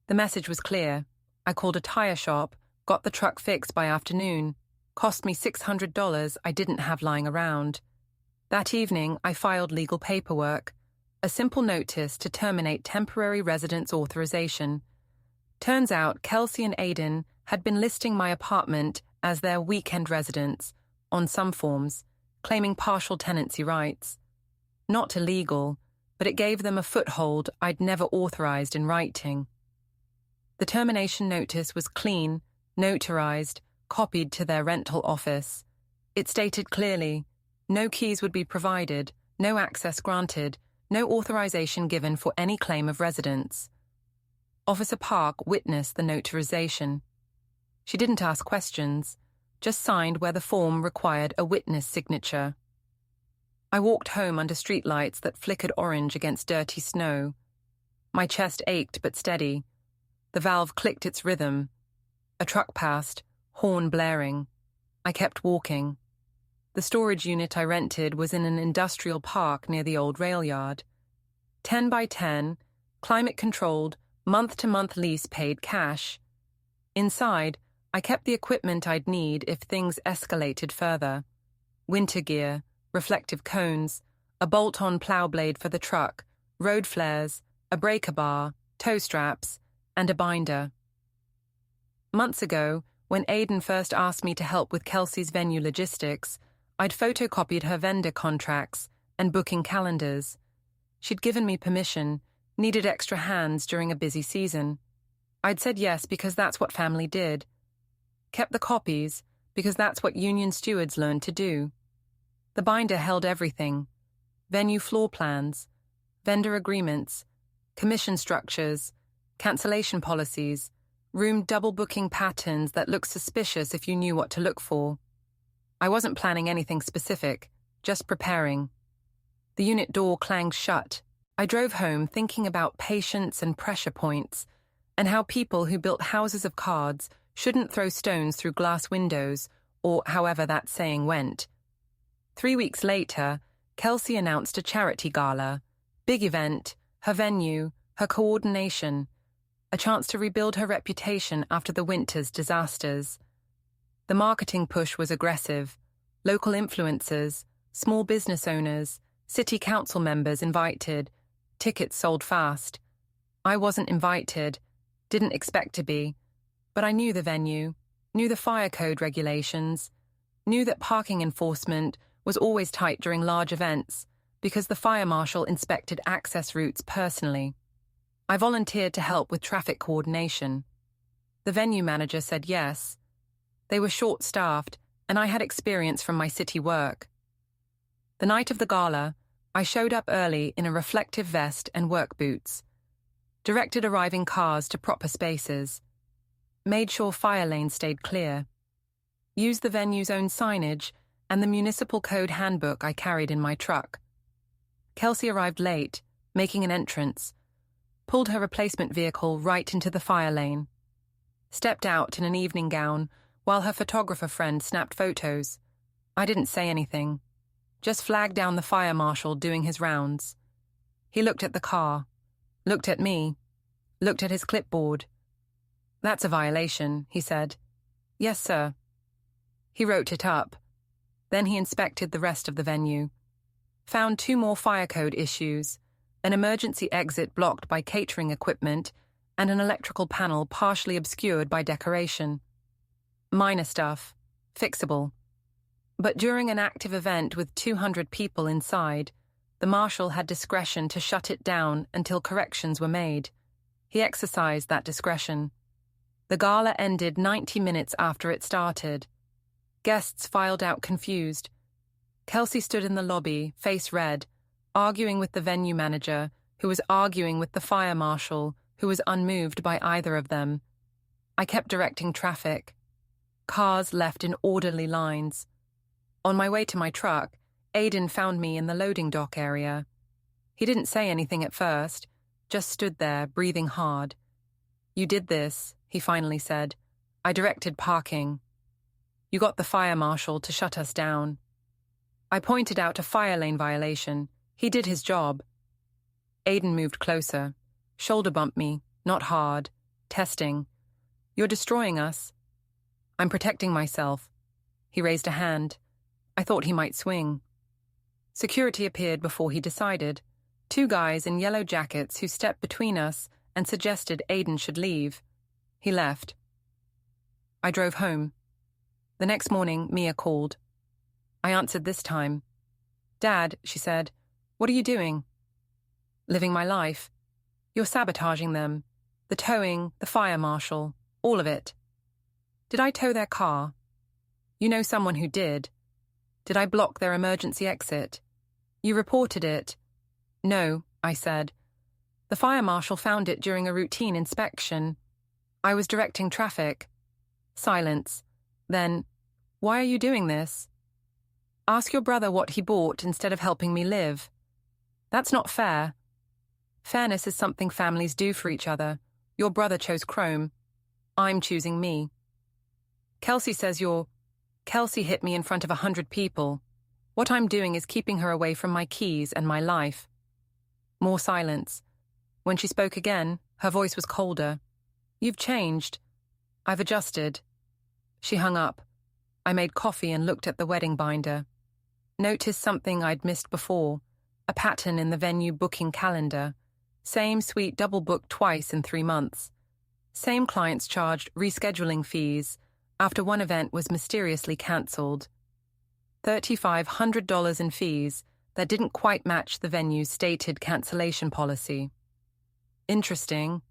The message was clear. I called a tire shop, got the truck fixed by afternoon. Cost me $600 I didn't have lying around. That evening, I filed legal paperwork. A simple notice to terminate temporary residence authorization. Turns out Kelsey and Aiden had been listing my apartment as their weekend residence, on some forms, claiming partial tenancy rights. Not illegal, but it gave them a foothold I'd never authorized in writing. The termination notice was clean, notarized, copied to their rental office. It stated clearly, no keys would be provided, no access granted, no authorization given for any claim of residence. Officer Park witnessed the notarization. She didn't ask questions, just signed where the form required a witness signature. I walked home under streetlights that flickered orange against dirty snow. My chest ached but steady. The valve clicked its rhythm. A truck passed, horn blaring. I kept walking. The storage unit I rented was in an industrial park near the old rail yard. 10 by 10, climate-controlled, month-to-month lease paid cash. Inside, I kept the equipment I'd need if things escalated further. Winter gear, reflective cones, a bolt-on plow blade for the truck, road flares, a breaker bar, tow straps, and a binder. Months ago, when Aiden first asked me to help with Kelsey's venue logistics, I'd photocopied her vendor contracts and booking calendars. She'd given me permission, needed extra hands during a busy season. I'd said yes because that's what family did. Kept the copies because that's what union stewards learned to do. The binder held everything: venue floor plans, vendor agreements, commission structures, cancellation policies, room double booking patterns that looked suspicious if you knew what to look for. I wasn't planning anything specific, just preparing. The unit door clanged shut. I drove home thinking about patience and pressure points, and how people who built houses of cards shouldn't throw stones through glass windows, or however that saying went. 3 weeks later, Kelsey announced a charity gala. Big event, her venue, her coordination, a chance to rebuild her reputation after the winter's disasters. The marketing push was aggressive. Local influencers, small business owners, city council members invited. Tickets sold fast. I wasn't invited, didn't expect to be, but I knew the venue, knew the fire code regulations, knew that parking enforcement was always tight during large events because the fire marshal inspected access routes personally. I volunteered to help with traffic coordination. The venue manager said yes. They were short-staffed, and I had experience from my city work. The night of the gala, I showed up early in a reflective vest and work boots, directed arriving cars to proper spaces, made sure fire lanes stayed clear, used the venue's own signage and the municipal code handbook I carried in my truck. Kelsey arrived late, making an entrance, pulled her replacement vehicle right into the fire lane, stepped out in an evening gown while her photographer friend snapped photos. I didn't say anything, just flagged down the fire marshal doing his rounds. He looked at the car, looked at me, looked at his clipboard. "That's a violation," he said. "Yes, sir." He wrote it up. Then he inspected the rest of the venue. Found 2 more fire code issues, an emergency exit blocked by catering equipment, and an electrical panel partially obscured by decoration. Minor stuff, fixable. But during an active event with 200 people inside, the marshal had discretion to shut it down until corrections were made. He exercised that discretion. The gala ended 90 minutes after it started. Guests filed out confused. Kelsey stood in the lobby, face red, arguing with the venue manager, who was arguing with the fire marshal, who was unmoved by either of them. I kept directing traffic. Cars left in orderly lines. On my way to my truck, Aiden found me in the loading dock area. He didn't say anything at first, just stood there, breathing hard. "You did this," he finally said. "I directed parking. You got the fire marshal to shut us down." I pointed out a fire lane violation. He did his job. Aiden moved closer, shoulder bumped me, not hard, testing. "You're destroying us." "I'm protecting myself." He raised a hand. I thought he might swing. Security appeared before he decided. 2 guys in yellow jackets who stepped between us and suggested Aiden should leave. He left. I drove home. The next morning, Mia called. I answered this time. "Dad," she said, "what are you doing?" "Living my life. You're sabotaging them. The towing, the fire marshal, all of it." "Did I tow their car?" "You know someone who did." "Did I block their emergency exit?" "You reported it." "No," I said. "The fire marshal found it during a routine inspection. I was directing traffic." Silence. Then, "Why are you doing this?" "Ask your brother what he bought instead of helping me live." "That's not fair." "Fairness is something families do for each other. Your brother chose chrome. I'm choosing me." Kelsey says Kelsey hit me in front of 100 people. What I'm doing is keeping her away from my keys and my life. More silence. When she spoke again, her voice was colder. You've changed. I've adjusted. She hung up. I made coffee and looked at the wedding binder. Noticed something I'd missed before, a pattern in the venue booking calendar. Same suite double booked twice in 3 months. Same clients charged rescheduling fees after one event was mysteriously cancelled. $3,500 in fees that didn't quite match the venue's stated cancellation policy. Interesting.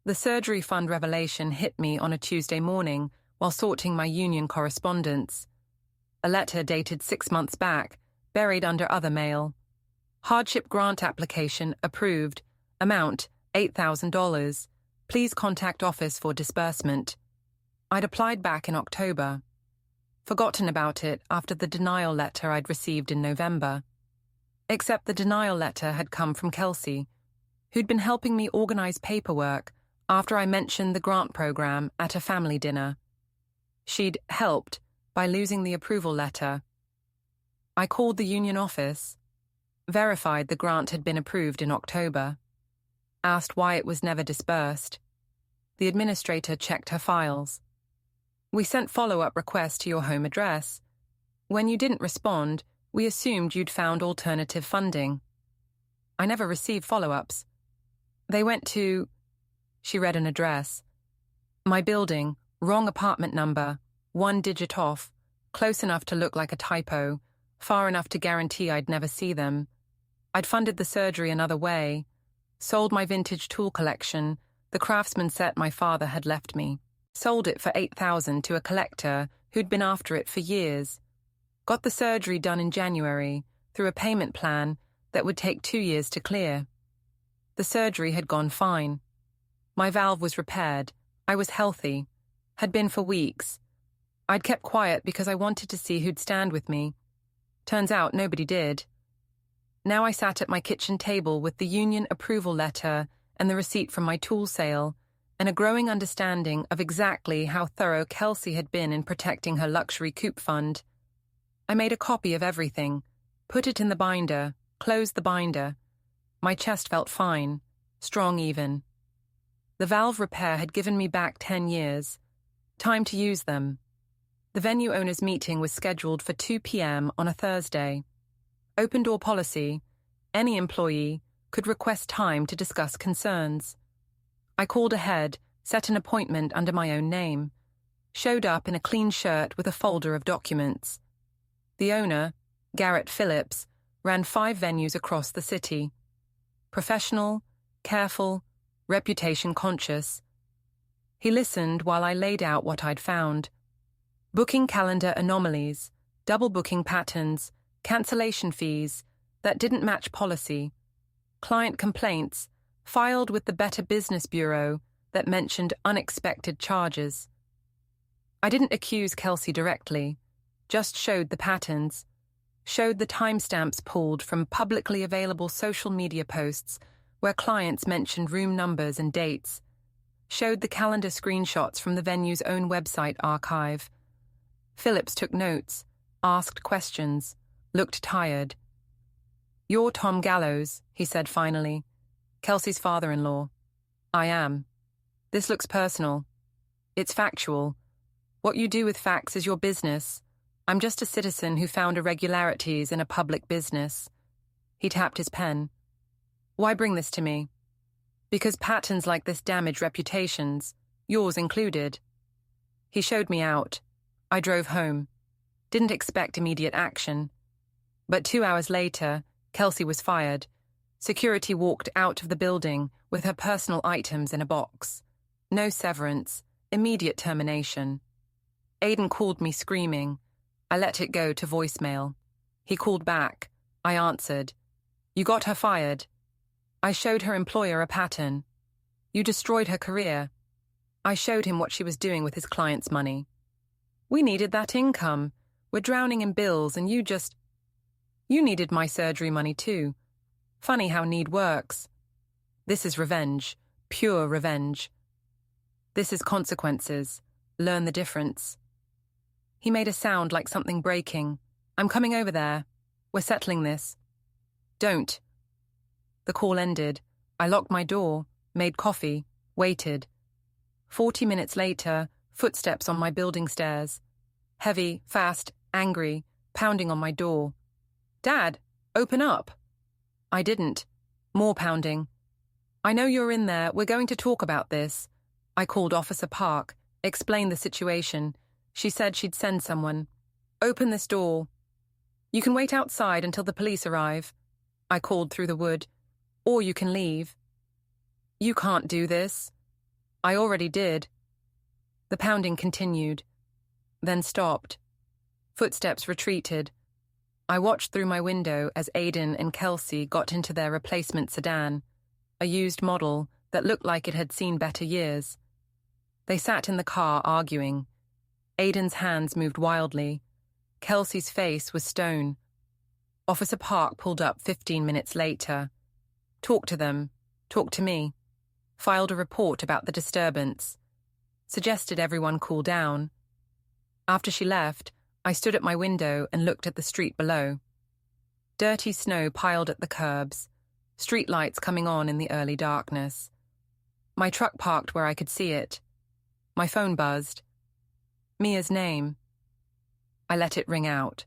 The surgery fund revelation hit me on a Tuesday morning while sorting my union correspondence. A letter dated 6 months back, buried under other mail. Hardship grant application approved. Amount $8,000. Please contact office for disbursement. I'd applied back in October. Forgotten about it after the denial letter I'd received in November. Except the denial letter had come from Kelsey, who'd been helping me organize paperwork after I mentioned the grant program at a family dinner. She'd helped by losing the approval letter. I called the union office, verified the grant had been approved in October, asked why it was never disbursed. The administrator checked her files. We sent follow-up requests to your home address. When you didn't respond, we assumed you'd found alternative funding. I never received follow-ups. They went to... She read an address. My building, wrong apartment number, 1 digit off, close enough to look like a typo, far enough to guarantee I'd never see them. I'd funded the surgery another way, sold my vintage tool collection, the craftsman set my father had left me, sold it for $8,000 to a collector who'd been after it for years, got the surgery done in January through a payment plan that would take 2 years to clear. The surgery had gone fine. My valve was repaired. I was healthy. Had been for weeks. I'd kept quiet because I wanted to see who'd stand with me. Turns out nobody did. Now I sat at my kitchen table with the union approval letter and the receipt from my tool sale, and a growing understanding of exactly how thorough Kelsey had been in protecting her luxury coupe fund. I made a copy of everything, put it in the binder, closed the binder. My chest felt fine, strong even. The valve repair had given me back 10 years. Time to use them. The venue owners' meeting was scheduled for 2 p.m. on a Thursday. Open door policy. Any employee could request time to discuss concerns. I called ahead, set an appointment under my own name. Showed up in a clean shirt with a folder of documents. The owner, Garrett Phillips, ran 5 venues across the city. Professional, careful, reputation conscious. He listened while I laid out what I'd found. Booking calendar anomalies, double booking patterns, cancellation fees that didn't match policy, client complaints filed with the Better Business Bureau that mentioned unexpected charges. I didn't accuse Kelsey directly, just showed the patterns, showed the timestamps pulled from publicly available social media posts where clients mentioned room numbers and dates, showed the calendar screenshots from the venue's own website archive. Phillips took notes, asked questions, looked tired. You're Tom Gallows, he said finally. Kelsey's father-in-law. I am. This looks personal. It's factual. What you do with facts is your business. I'm just a citizen who found irregularities in a public business. He tapped his pen. Why bring this to me? Because patterns like this damage reputations, yours included. He showed me out. I drove home. Didn't expect immediate action. But 2 hours later, Kelsey was fired. Security walked out of the building with her personal items in a box. No severance, immediate termination. Aiden called me screaming. I let it go to voicemail. He called back. I answered. You got her fired. I showed her employer a pattern. You destroyed her career. I showed him what she was doing with his client's money. We needed that income. We're drowning in bills and you needed my surgery money too. Funny how need works. This is revenge. Pure revenge. This is consequences. Learn the difference. He made a sound like something breaking. I'm coming over there. We're settling this. Don't. The call ended. I locked my door, made coffee, waited. 40 minutes later, footsteps on my building stairs. Heavy, fast, angry, pounding on my door. Dad, open up. I didn't. More pounding. I know you're in there. We're going to talk about this. I called Officer Park, explained the situation. She said she'd send someone. Open this door. You can wait outside until the police arrive. I called through the wood. Or you can leave. You can't do this. I already did. The pounding continued, then stopped. Footsteps retreated. I watched through my window as Aiden and Kelsey got into their replacement sedan, a used model that looked like it had seen better years. They sat in the car arguing. Aiden's hands moved wildly. Kelsey's face was stone. Officer Park pulled up 15 minutes later. Talked to them. Talked to me. Filed a report about the disturbance. Suggested everyone cool down. After she left, I stood at my window and looked at the street below. Dirty snow piled at the curbs, streetlights coming on in the early darkness. My truck parked where I could see it. My phone buzzed. Mia's name. I let it ring out.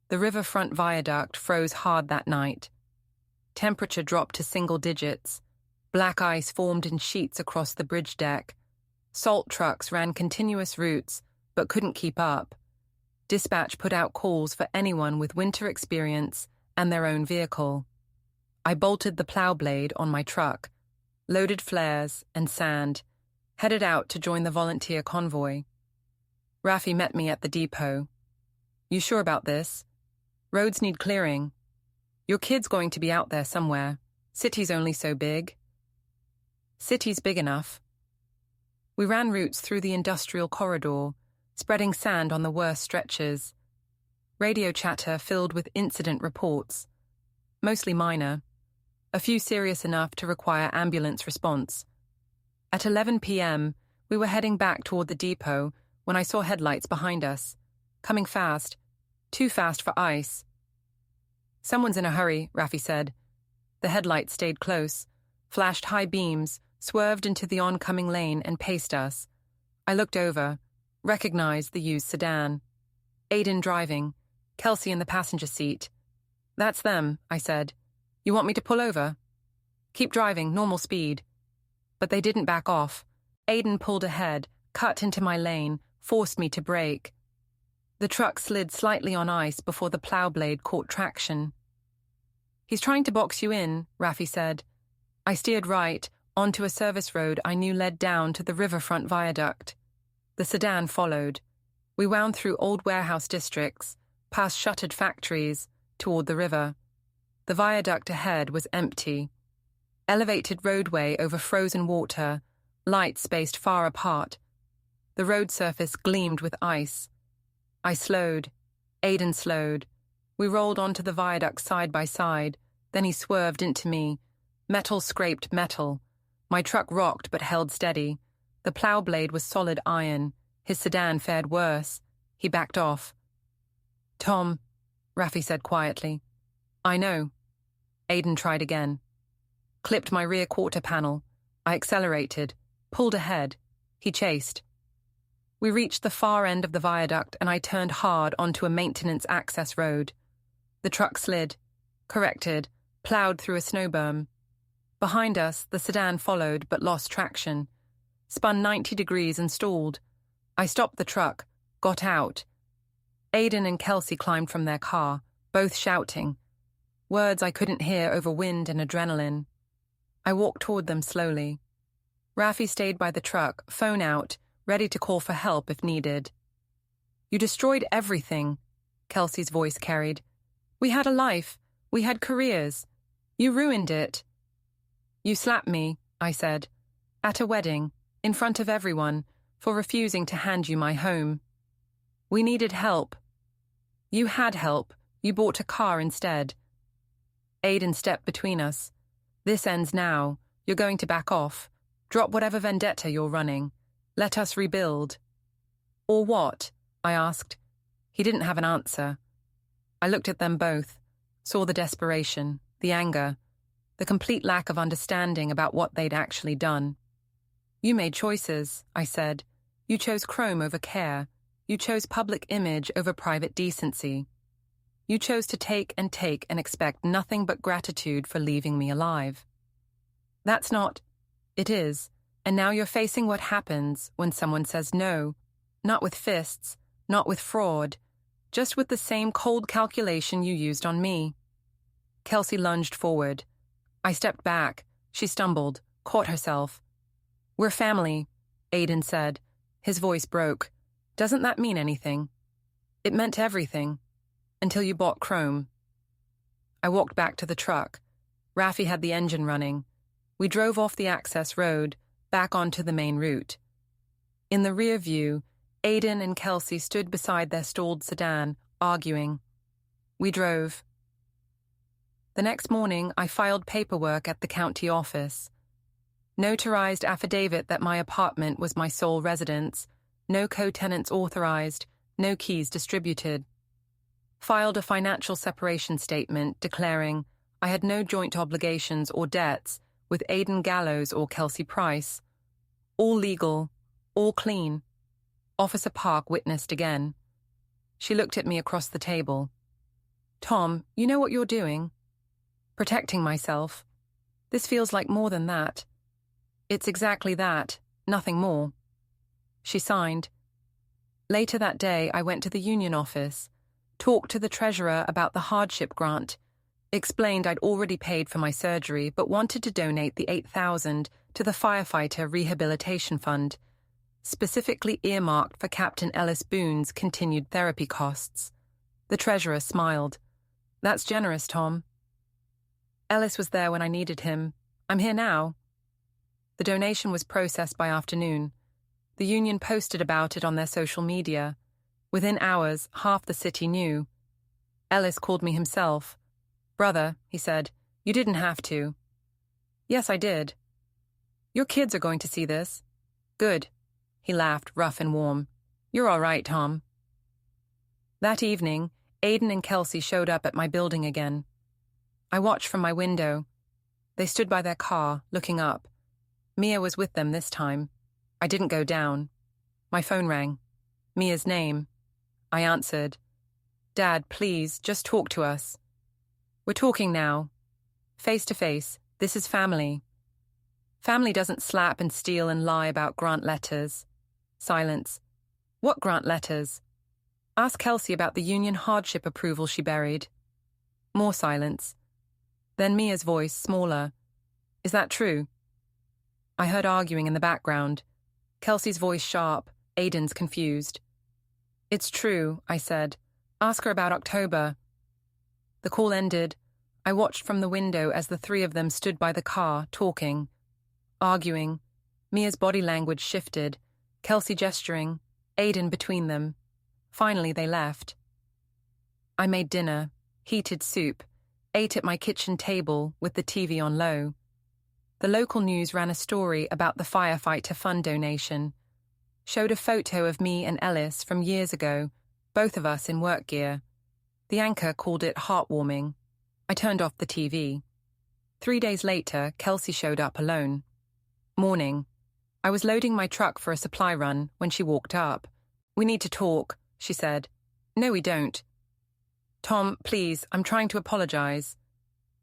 The riverfront viaduct froze hard that night. Temperature dropped to single digits. Black ice formed in sheets across the bridge deck. Salt trucks ran continuous routes, but couldn't keep up. Dispatch put out calls for anyone with winter experience and their own vehicle. I bolted the plow blade on my truck, loaded flares and sand, headed out to join the volunteer convoy. Rafi met me at the depot. You sure about this? Roads need clearing. Your kid's going to be out there somewhere. City's only so big. City's big enough. We ran routes through the industrial corridor, spreading sand on the worst stretches. Radio chatter filled with incident reports, mostly minor, a few serious enough to require ambulance response. At 11 p.m., we were heading back toward the depot when I saw headlights behind us, coming fast, too fast for ice. Someone's in a hurry, Rafi said. The headlights stayed close, flashed high beams, swerved into the oncoming lane and paced us. I looked over, recognized the used sedan. Aiden driving, Kelsey in the passenger seat. That's them, I said. You want me to pull over? Keep driving, normal speed. But they didn't back off. Aiden pulled ahead, cut into my lane, forced me to brake. The truck slid slightly on ice before the plow blade caught traction. He's trying to box you in, Rafi said. I steered right, onto a service road I knew led down to the riverfront viaduct. The sedan followed. We wound through old warehouse districts, past shuttered factories, toward the river. The viaduct ahead was empty. Elevated roadway over frozen water, lights spaced far apart. The road surface gleamed with ice. I slowed. Aiden slowed. We rolled onto the viaduct side by side. Then he swerved into me. Metal scraped metal. My truck rocked but held steady. The plow blade was solid iron. His sedan fared worse. He backed off. Tom, Rafi said quietly. I know. Aiden tried again. Clipped my rear quarter panel. I accelerated. Pulled ahead. He chased. We reached the far end of the viaduct and I turned hard onto a maintenance access road. The truck slid, corrected, plowed through a snow berm. Behind us, the sedan followed but lost traction. Spun 90 degrees and stalled. I stopped the truck, got out. Aiden and Kelsey climbed from their car, both shouting. Words I couldn't hear over wind and adrenaline. I walked toward them slowly. Rafi stayed by the truck, phone out, ready to call for help if needed. You destroyed everything, Kelsey's voice carried. We had a life. We had careers. You ruined it. You slapped me, I said, at a wedding, in front of everyone, for refusing to hand you my home. We needed help. You had help. You bought a car instead. Aiden stepped between us. This ends now. You're going to back off. Drop whatever vendetta you're running. Let us rebuild. Or what? I asked. He didn't have an answer. I looked at them both, saw the desperation, the anger, the complete lack of understanding about what they'd actually done. You made choices, I said. You chose Chrome over care. You chose public image over private decency. You chose to take and expect nothing but gratitude for leaving me alive. That's not... It is. And now you're facing what happens when someone says no, not with fists, not with fraud, just with the same cold calculation you used on me. Kelsey lunged forward. I stepped back. She stumbled, caught herself. We're family, Aiden said. His voice broke. Doesn't that mean anything? It meant everything. Until you bought Chrome. I walked back to the truck. Raffi had the engine running. We drove off the access road, back onto the main route. In the rear view, Aiden and Kelsey stood beside their stalled sedan, arguing. We drove. The next morning, I filed paperwork at the county office. Notarized affidavit that my apartment was my sole residence, no co-tenants authorized, no keys distributed. Filed a financial separation statement declaring I had no joint obligations or debts with Aiden Gallows or Kelsey Price. All legal, all clean. Officer Park witnessed again. She looked at me across the table. Tom, you know what you're doing? Protecting myself. This feels like more than that. It's exactly that, nothing more. She signed. Later that day, I went to the union office, talked to the treasurer about the hardship grant, explained I'd already paid for my surgery but wanted to donate the $8,000 to the firefighter rehabilitation fund, specifically earmarked for Captain Ellis Boone's continued therapy costs. The treasurer smiled. That's generous, Tom. Ellis was there when I needed him. I'm here now. The donation was processed by afternoon. The union posted about it on their social media. Within hours, half the city knew. Ellis called me himself. Brother, he said, you didn't have to. Yes, I did. Your kids are going to see this. Good. He laughed, rough and warm. You're all right, Tom. That evening, Aiden and Kelsey showed up at my building again. I watched from my window. They stood by their car, looking up. Mia was with them this time. I didn't go down. My phone rang. Mia's name. I answered. Dad, please, just talk to us. We're talking now. Face to face. This is family. Family doesn't slap and steal and lie about grant letters. Silence. What grant letters? Ask Kelsey about the union hardship approval she buried. More silence. Then Mia's voice, smaller. Is that true? I heard arguing in the background. Kelsey's voice sharp, Aiden's confused. It's true, I said. Ask her about October. The call ended. I watched from the window as the three of them stood by the car, talking, arguing. Mia's body language shifted, Kelsey gesturing, Aiden between them. Finally, they left. I made dinner, heated soup, ate at my kitchen table with the TV on low. The local news ran a story about the firefighter fund donation. Showed a photo of me and Ellis from years ago, both of us in work gear. The anchor called it heartwarming. I turned off the TV. 3 days later, Kelsey showed up alone. Morning. I was loading my truck for a supply run when she walked up. We need to talk, she said. No, we don't. Tom, please, I'm trying to apologize.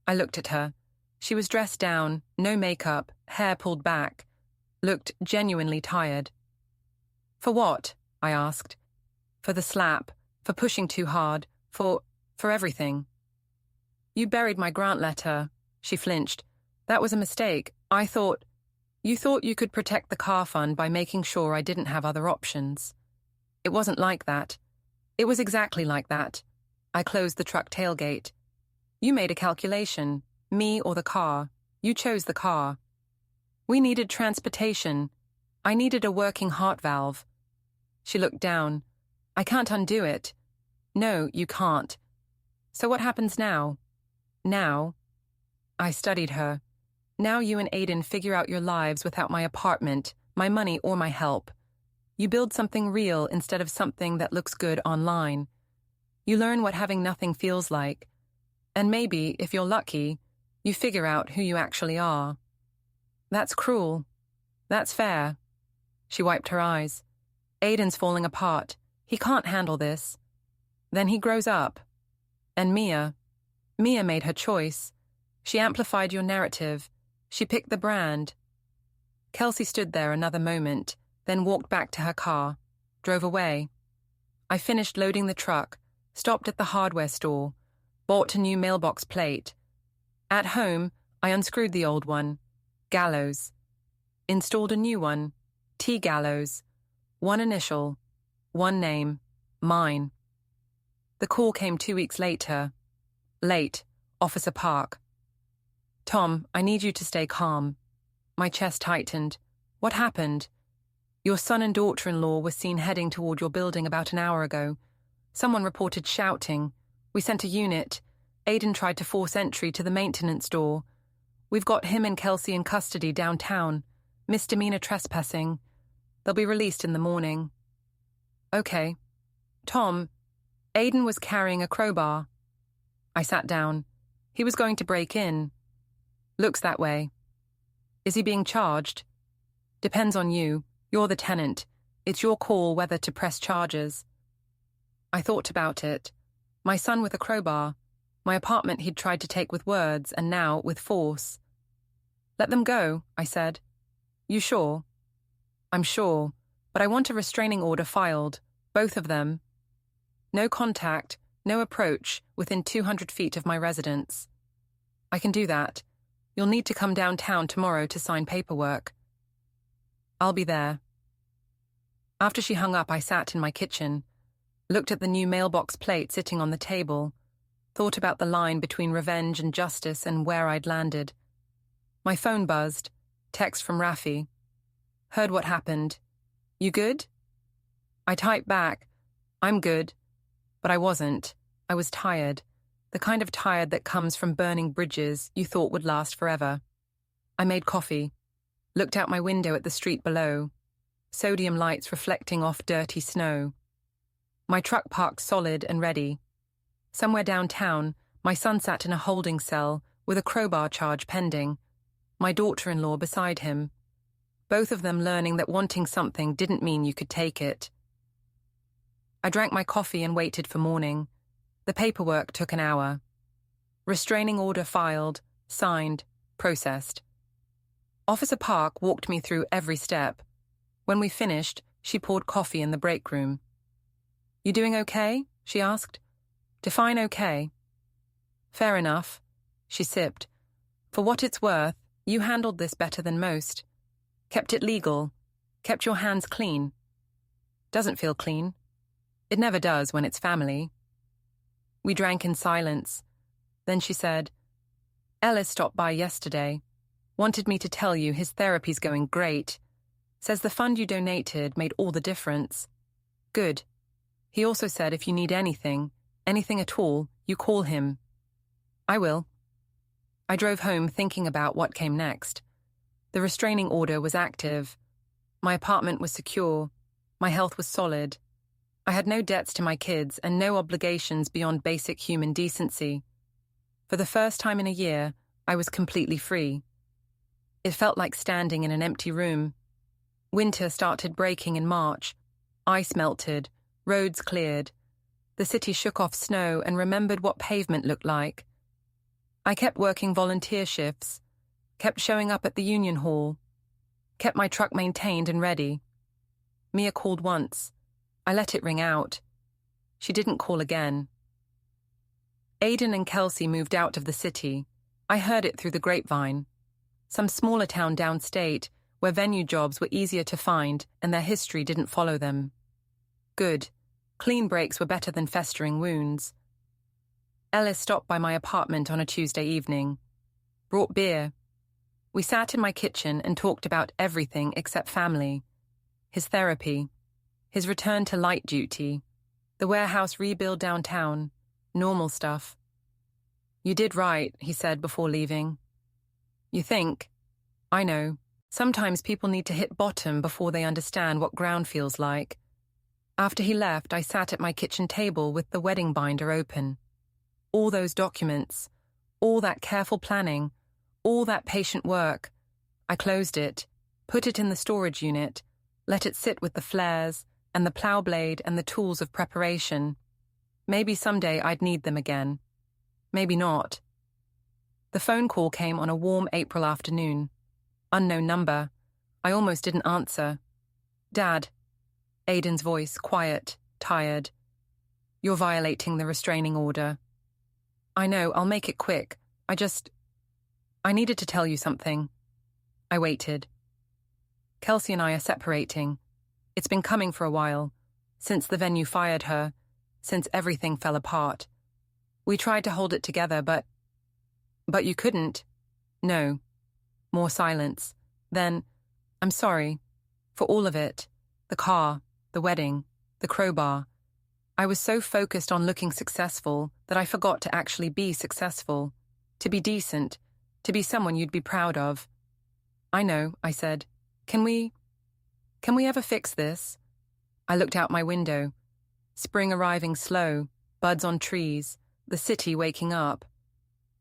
I looked at her. She was dressed down, no makeup, hair pulled back. Looked genuinely tired. For what? I asked. For the slap, for pushing too hard, for everything. You buried my grant letter, she flinched. That was a mistake. You thought you could protect the car fund by making sure I didn't have other options. It wasn't like that. It was exactly like that. I closed the truck tailgate. You made a calculation, me or the car. You chose the car. We needed transportation. I needed a working heart valve. She looked down. I can't undo it. No, you can't. So what happens now? Now? I studied her. Now you and Aiden figure out your lives without my apartment, my money, or my help. You build something real instead of something that looks good online. You learn what having nothing feels like. And maybe, if you're lucky, you figure out who you actually are. That's cruel. That's fair. She wiped her eyes. Aiden's falling apart. He can't handle this. Then he grows up. And Mia made her choice. She amplified your narrative. She picked the brand. Kelsey stood there another moment, then walked back to her car, drove away. I finished loading the truck, stopped at the hardware store, bought a new mailbox plate. At home, I unscrewed the old one, Gallows. Installed a new one, T. Gallows. One initial, one name, mine. The call came 2 weeks later. Late, Officer Park. Tom, I need you to stay calm. My chest tightened. What happened? Your son and daughter-in-law were seen heading toward your building about an hour ago. Someone reported shouting. We sent a unit. Aiden tried to force entry to the maintenance door. We've got him and Kelsey in custody downtown. Misdemeanor trespassing. They'll be released in the morning. Okay. Tom, Aiden was carrying a crowbar. I sat down. He was going to break in. Looks that way. Is he being charged? Depends on you. You're the tenant. It's your call whether to press charges. I thought about it. My son with a crowbar. My apartment he'd tried to take with words, and now with force. Let them go, I said. You sure? I'm sure, but I want a restraining order filed. Both of them. No contact, no approach, within 200 feet of my residence. I can do that. You'll need to come downtown tomorrow to sign paperwork. I'll be there. After she hung up, I sat in my kitchen, looked at the new mailbox plate sitting on the table, thought about the line between revenge and justice and where I'd landed. My phone buzzed, text from Rafi. Heard what happened. You good? I typed back, I'm good, but I wasn't. I was tired. The kind of tired that comes from burning bridges you thought would last forever. I made coffee, looked out my window at the street below, sodium lights reflecting off dirty snow. My truck parked solid and ready. Somewhere downtown, my son sat in a holding cell with a crowbar charge pending, my daughter-in-law beside him, both of them learning that wanting something didn't mean you could take it. I drank my coffee and waited for morning. The paperwork took an hour. Restraining order filed, signed, processed. Officer Park walked me through every step. When we finished, she poured coffee in the break room. You doing okay? She asked. Define okay. Fair enough. She sipped. For what it's worth, you handled this better than most. Kept it legal. Kept your hands clean. Doesn't feel clean. It never does when it's family. We drank in silence. Then she said, Ellis stopped by yesterday. Wanted me to tell you his therapy's going great. Says the fund you donated made all the difference. Good. He also said if you need anything at all, you call him. I will. I drove home thinking about what came next. The restraining order was active. My apartment was secure. My health was solid. I had no debts to my kids and no obligations beyond basic human decency. For the first time in a year, I was completely free. It felt like standing in an empty room. Winter started breaking in March. Ice melted, roads cleared. The city shook off snow and remembered what pavement looked like. I kept working volunteer shifts, kept showing up at the union hall, kept my truck maintained and ready. Mia called once. I let it ring out. She didn't call again. Aiden and Kelsey moved out of the city. I heard it through the grapevine. Some smaller town downstate, where venue jobs were easier to find and their history didn't follow them. Good. Clean breaks were better than festering wounds. Ellis stopped by my apartment on a Tuesday evening. Brought beer. We sat in my kitchen and talked about everything except family. His therapy. His return to light duty. The warehouse rebuild downtown. Normal stuff. You did right, he said before leaving. You think? I know. Sometimes people need to hit bottom before they understand what ground feels like. After he left, I sat at my kitchen table with the wedding binder open. All those documents, all that careful planning, all that patient work. I closed it, put it in the storage unit, let it sit with the flares and the plow blade and the tools of preparation. Maybe someday I'd need them again. Maybe not. The phone call came on a warm April afternoon. Unknown number. I almost didn't answer. Dad. Aiden's voice, quiet, tired. You're violating the restraining order. I know, I'll make it quick. I needed to tell you something. I waited. Kelsey and I are separating. It's been coming for a while, since the venue fired her, since everything fell apart. We tried to hold it together, but you couldn't. No. More silence. Then, I'm sorry. For all of it. The car, the wedding, the crowbar. I was so focused on looking successful that I forgot to actually be successful, to be decent, to be someone you'd be proud of. I know, I said. Can we ever fix this? I looked out my window. Spring arriving slow, buds on trees, the city waking up.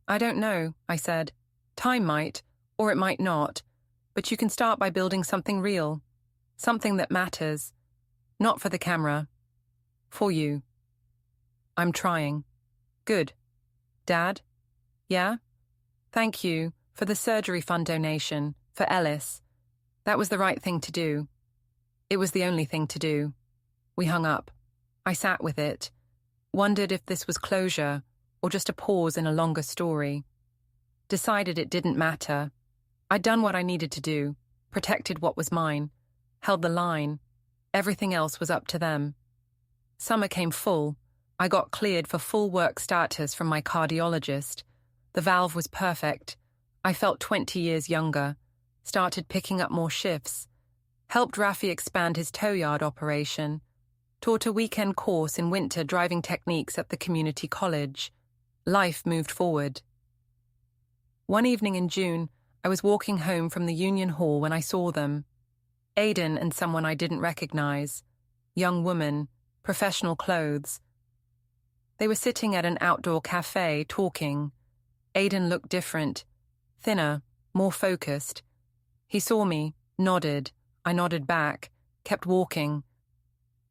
I don't know, I said. Time might, or it might not, but you can start by building something real, something that matters. Not for the camera. For you. I'm trying. Good. Dad? Yeah? Thank you for the surgery fund donation, for Ellis. That was the right thing to do. It was the only thing to do. We hung up. I sat with it, wondered if this was closure or just a pause in a longer story. Decided it didn't matter. I'd done what I needed to do, protected what was mine, held the line. Everything else was up to them. Summer came full. I got cleared for full work status from my cardiologist. The valve was perfect. I felt 20 years younger. Started picking up more shifts. Helped Rafi expand his tow yard operation. Taught a weekend course in winter driving techniques at the community college. Life moved forward. One evening in June, I was walking home from the Union Hall when I saw them. Aiden and someone I didn't recognize. Young woman, professional clothes. They were sitting at an outdoor cafe, talking. Aiden looked different. Thinner, more focused. He saw me, nodded. I nodded back, kept walking.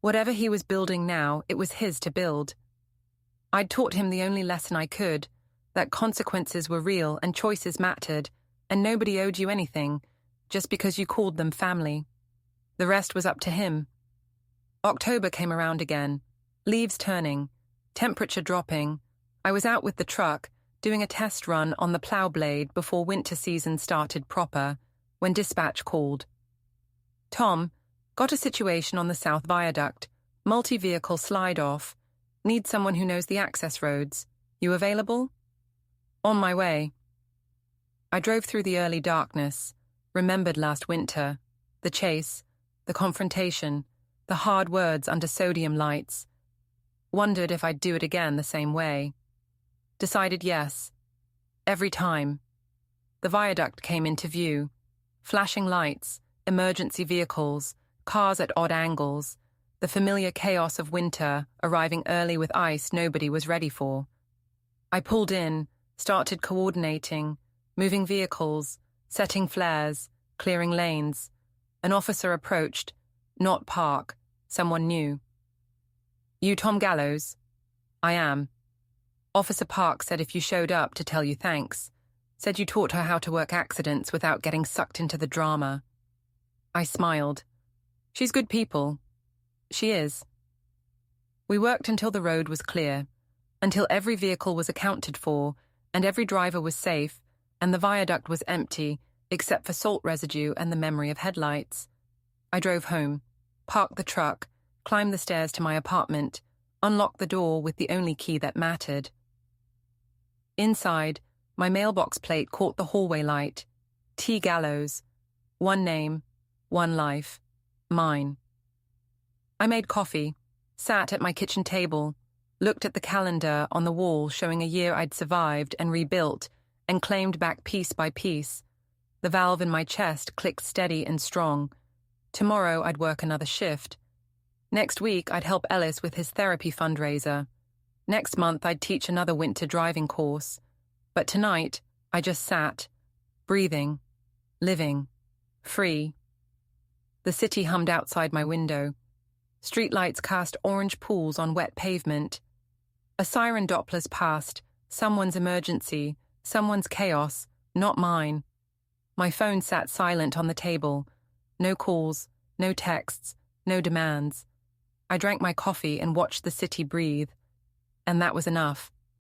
Whatever he was building now, it was his to build. I'd taught him the only lesson I could, that consequences were real and choices mattered, and nobody owed you anything, just because you called them family. The rest was up to him. October came around again, leaves turning, temperature dropping. I was out with the truck, doing a test run on the plow blade before winter season started proper, when dispatch called. Tom, got a situation on the South Viaduct, multi-vehicle slide-off. Need someone who knows the access roads. You available? On my way. I drove through the early darkness, remembered last winter, the chase, the confrontation, the hard words under sodium lights. Wondered if I'd do it again the same way. Decided yes. Every time. The viaduct came into view. Flashing lights, emergency vehicles, cars at odd angles, the familiar chaos of winter arriving early with ice nobody was ready for. I pulled in, started coordinating, moving vehicles, setting flares, clearing lanes. An officer approached, not Park, someone new. You Tom Gallows? I am. Officer Park said if you showed up to tell you thanks. Said you taught her how to work accidents without getting sucked into the drama. I smiled. She's good people. She is. We worked until the road was clear, until every vehicle was accounted for, and every driver was safe, and the viaduct was empty, except for salt residue and the memory of headlights. I drove home, parked the truck, climbed the stairs to my apartment, unlocked the door with the only key that mattered. Inside, my mailbox plate caught the hallway light. T. Gallows. One name, one life. Mine. I made coffee, sat at my kitchen table, looked at the calendar on the wall showing a year I'd survived and rebuilt and claimed back piece by piece. The valve in my chest clicked steady and strong. Tomorrow I'd work another shift. Next week I'd help Ellis with his therapy fundraiser. Next month I'd teach another winter driving course. But tonight I just sat, breathing, living, free. The city hummed outside my window. Streetlights cast orange pools on wet pavement. A siren Dopplers passed, someone's emergency, someone's chaos, not mine. My phone sat silent on the table. No calls, no texts, no demands. I drank my coffee and watched the city breathe. And that was enough.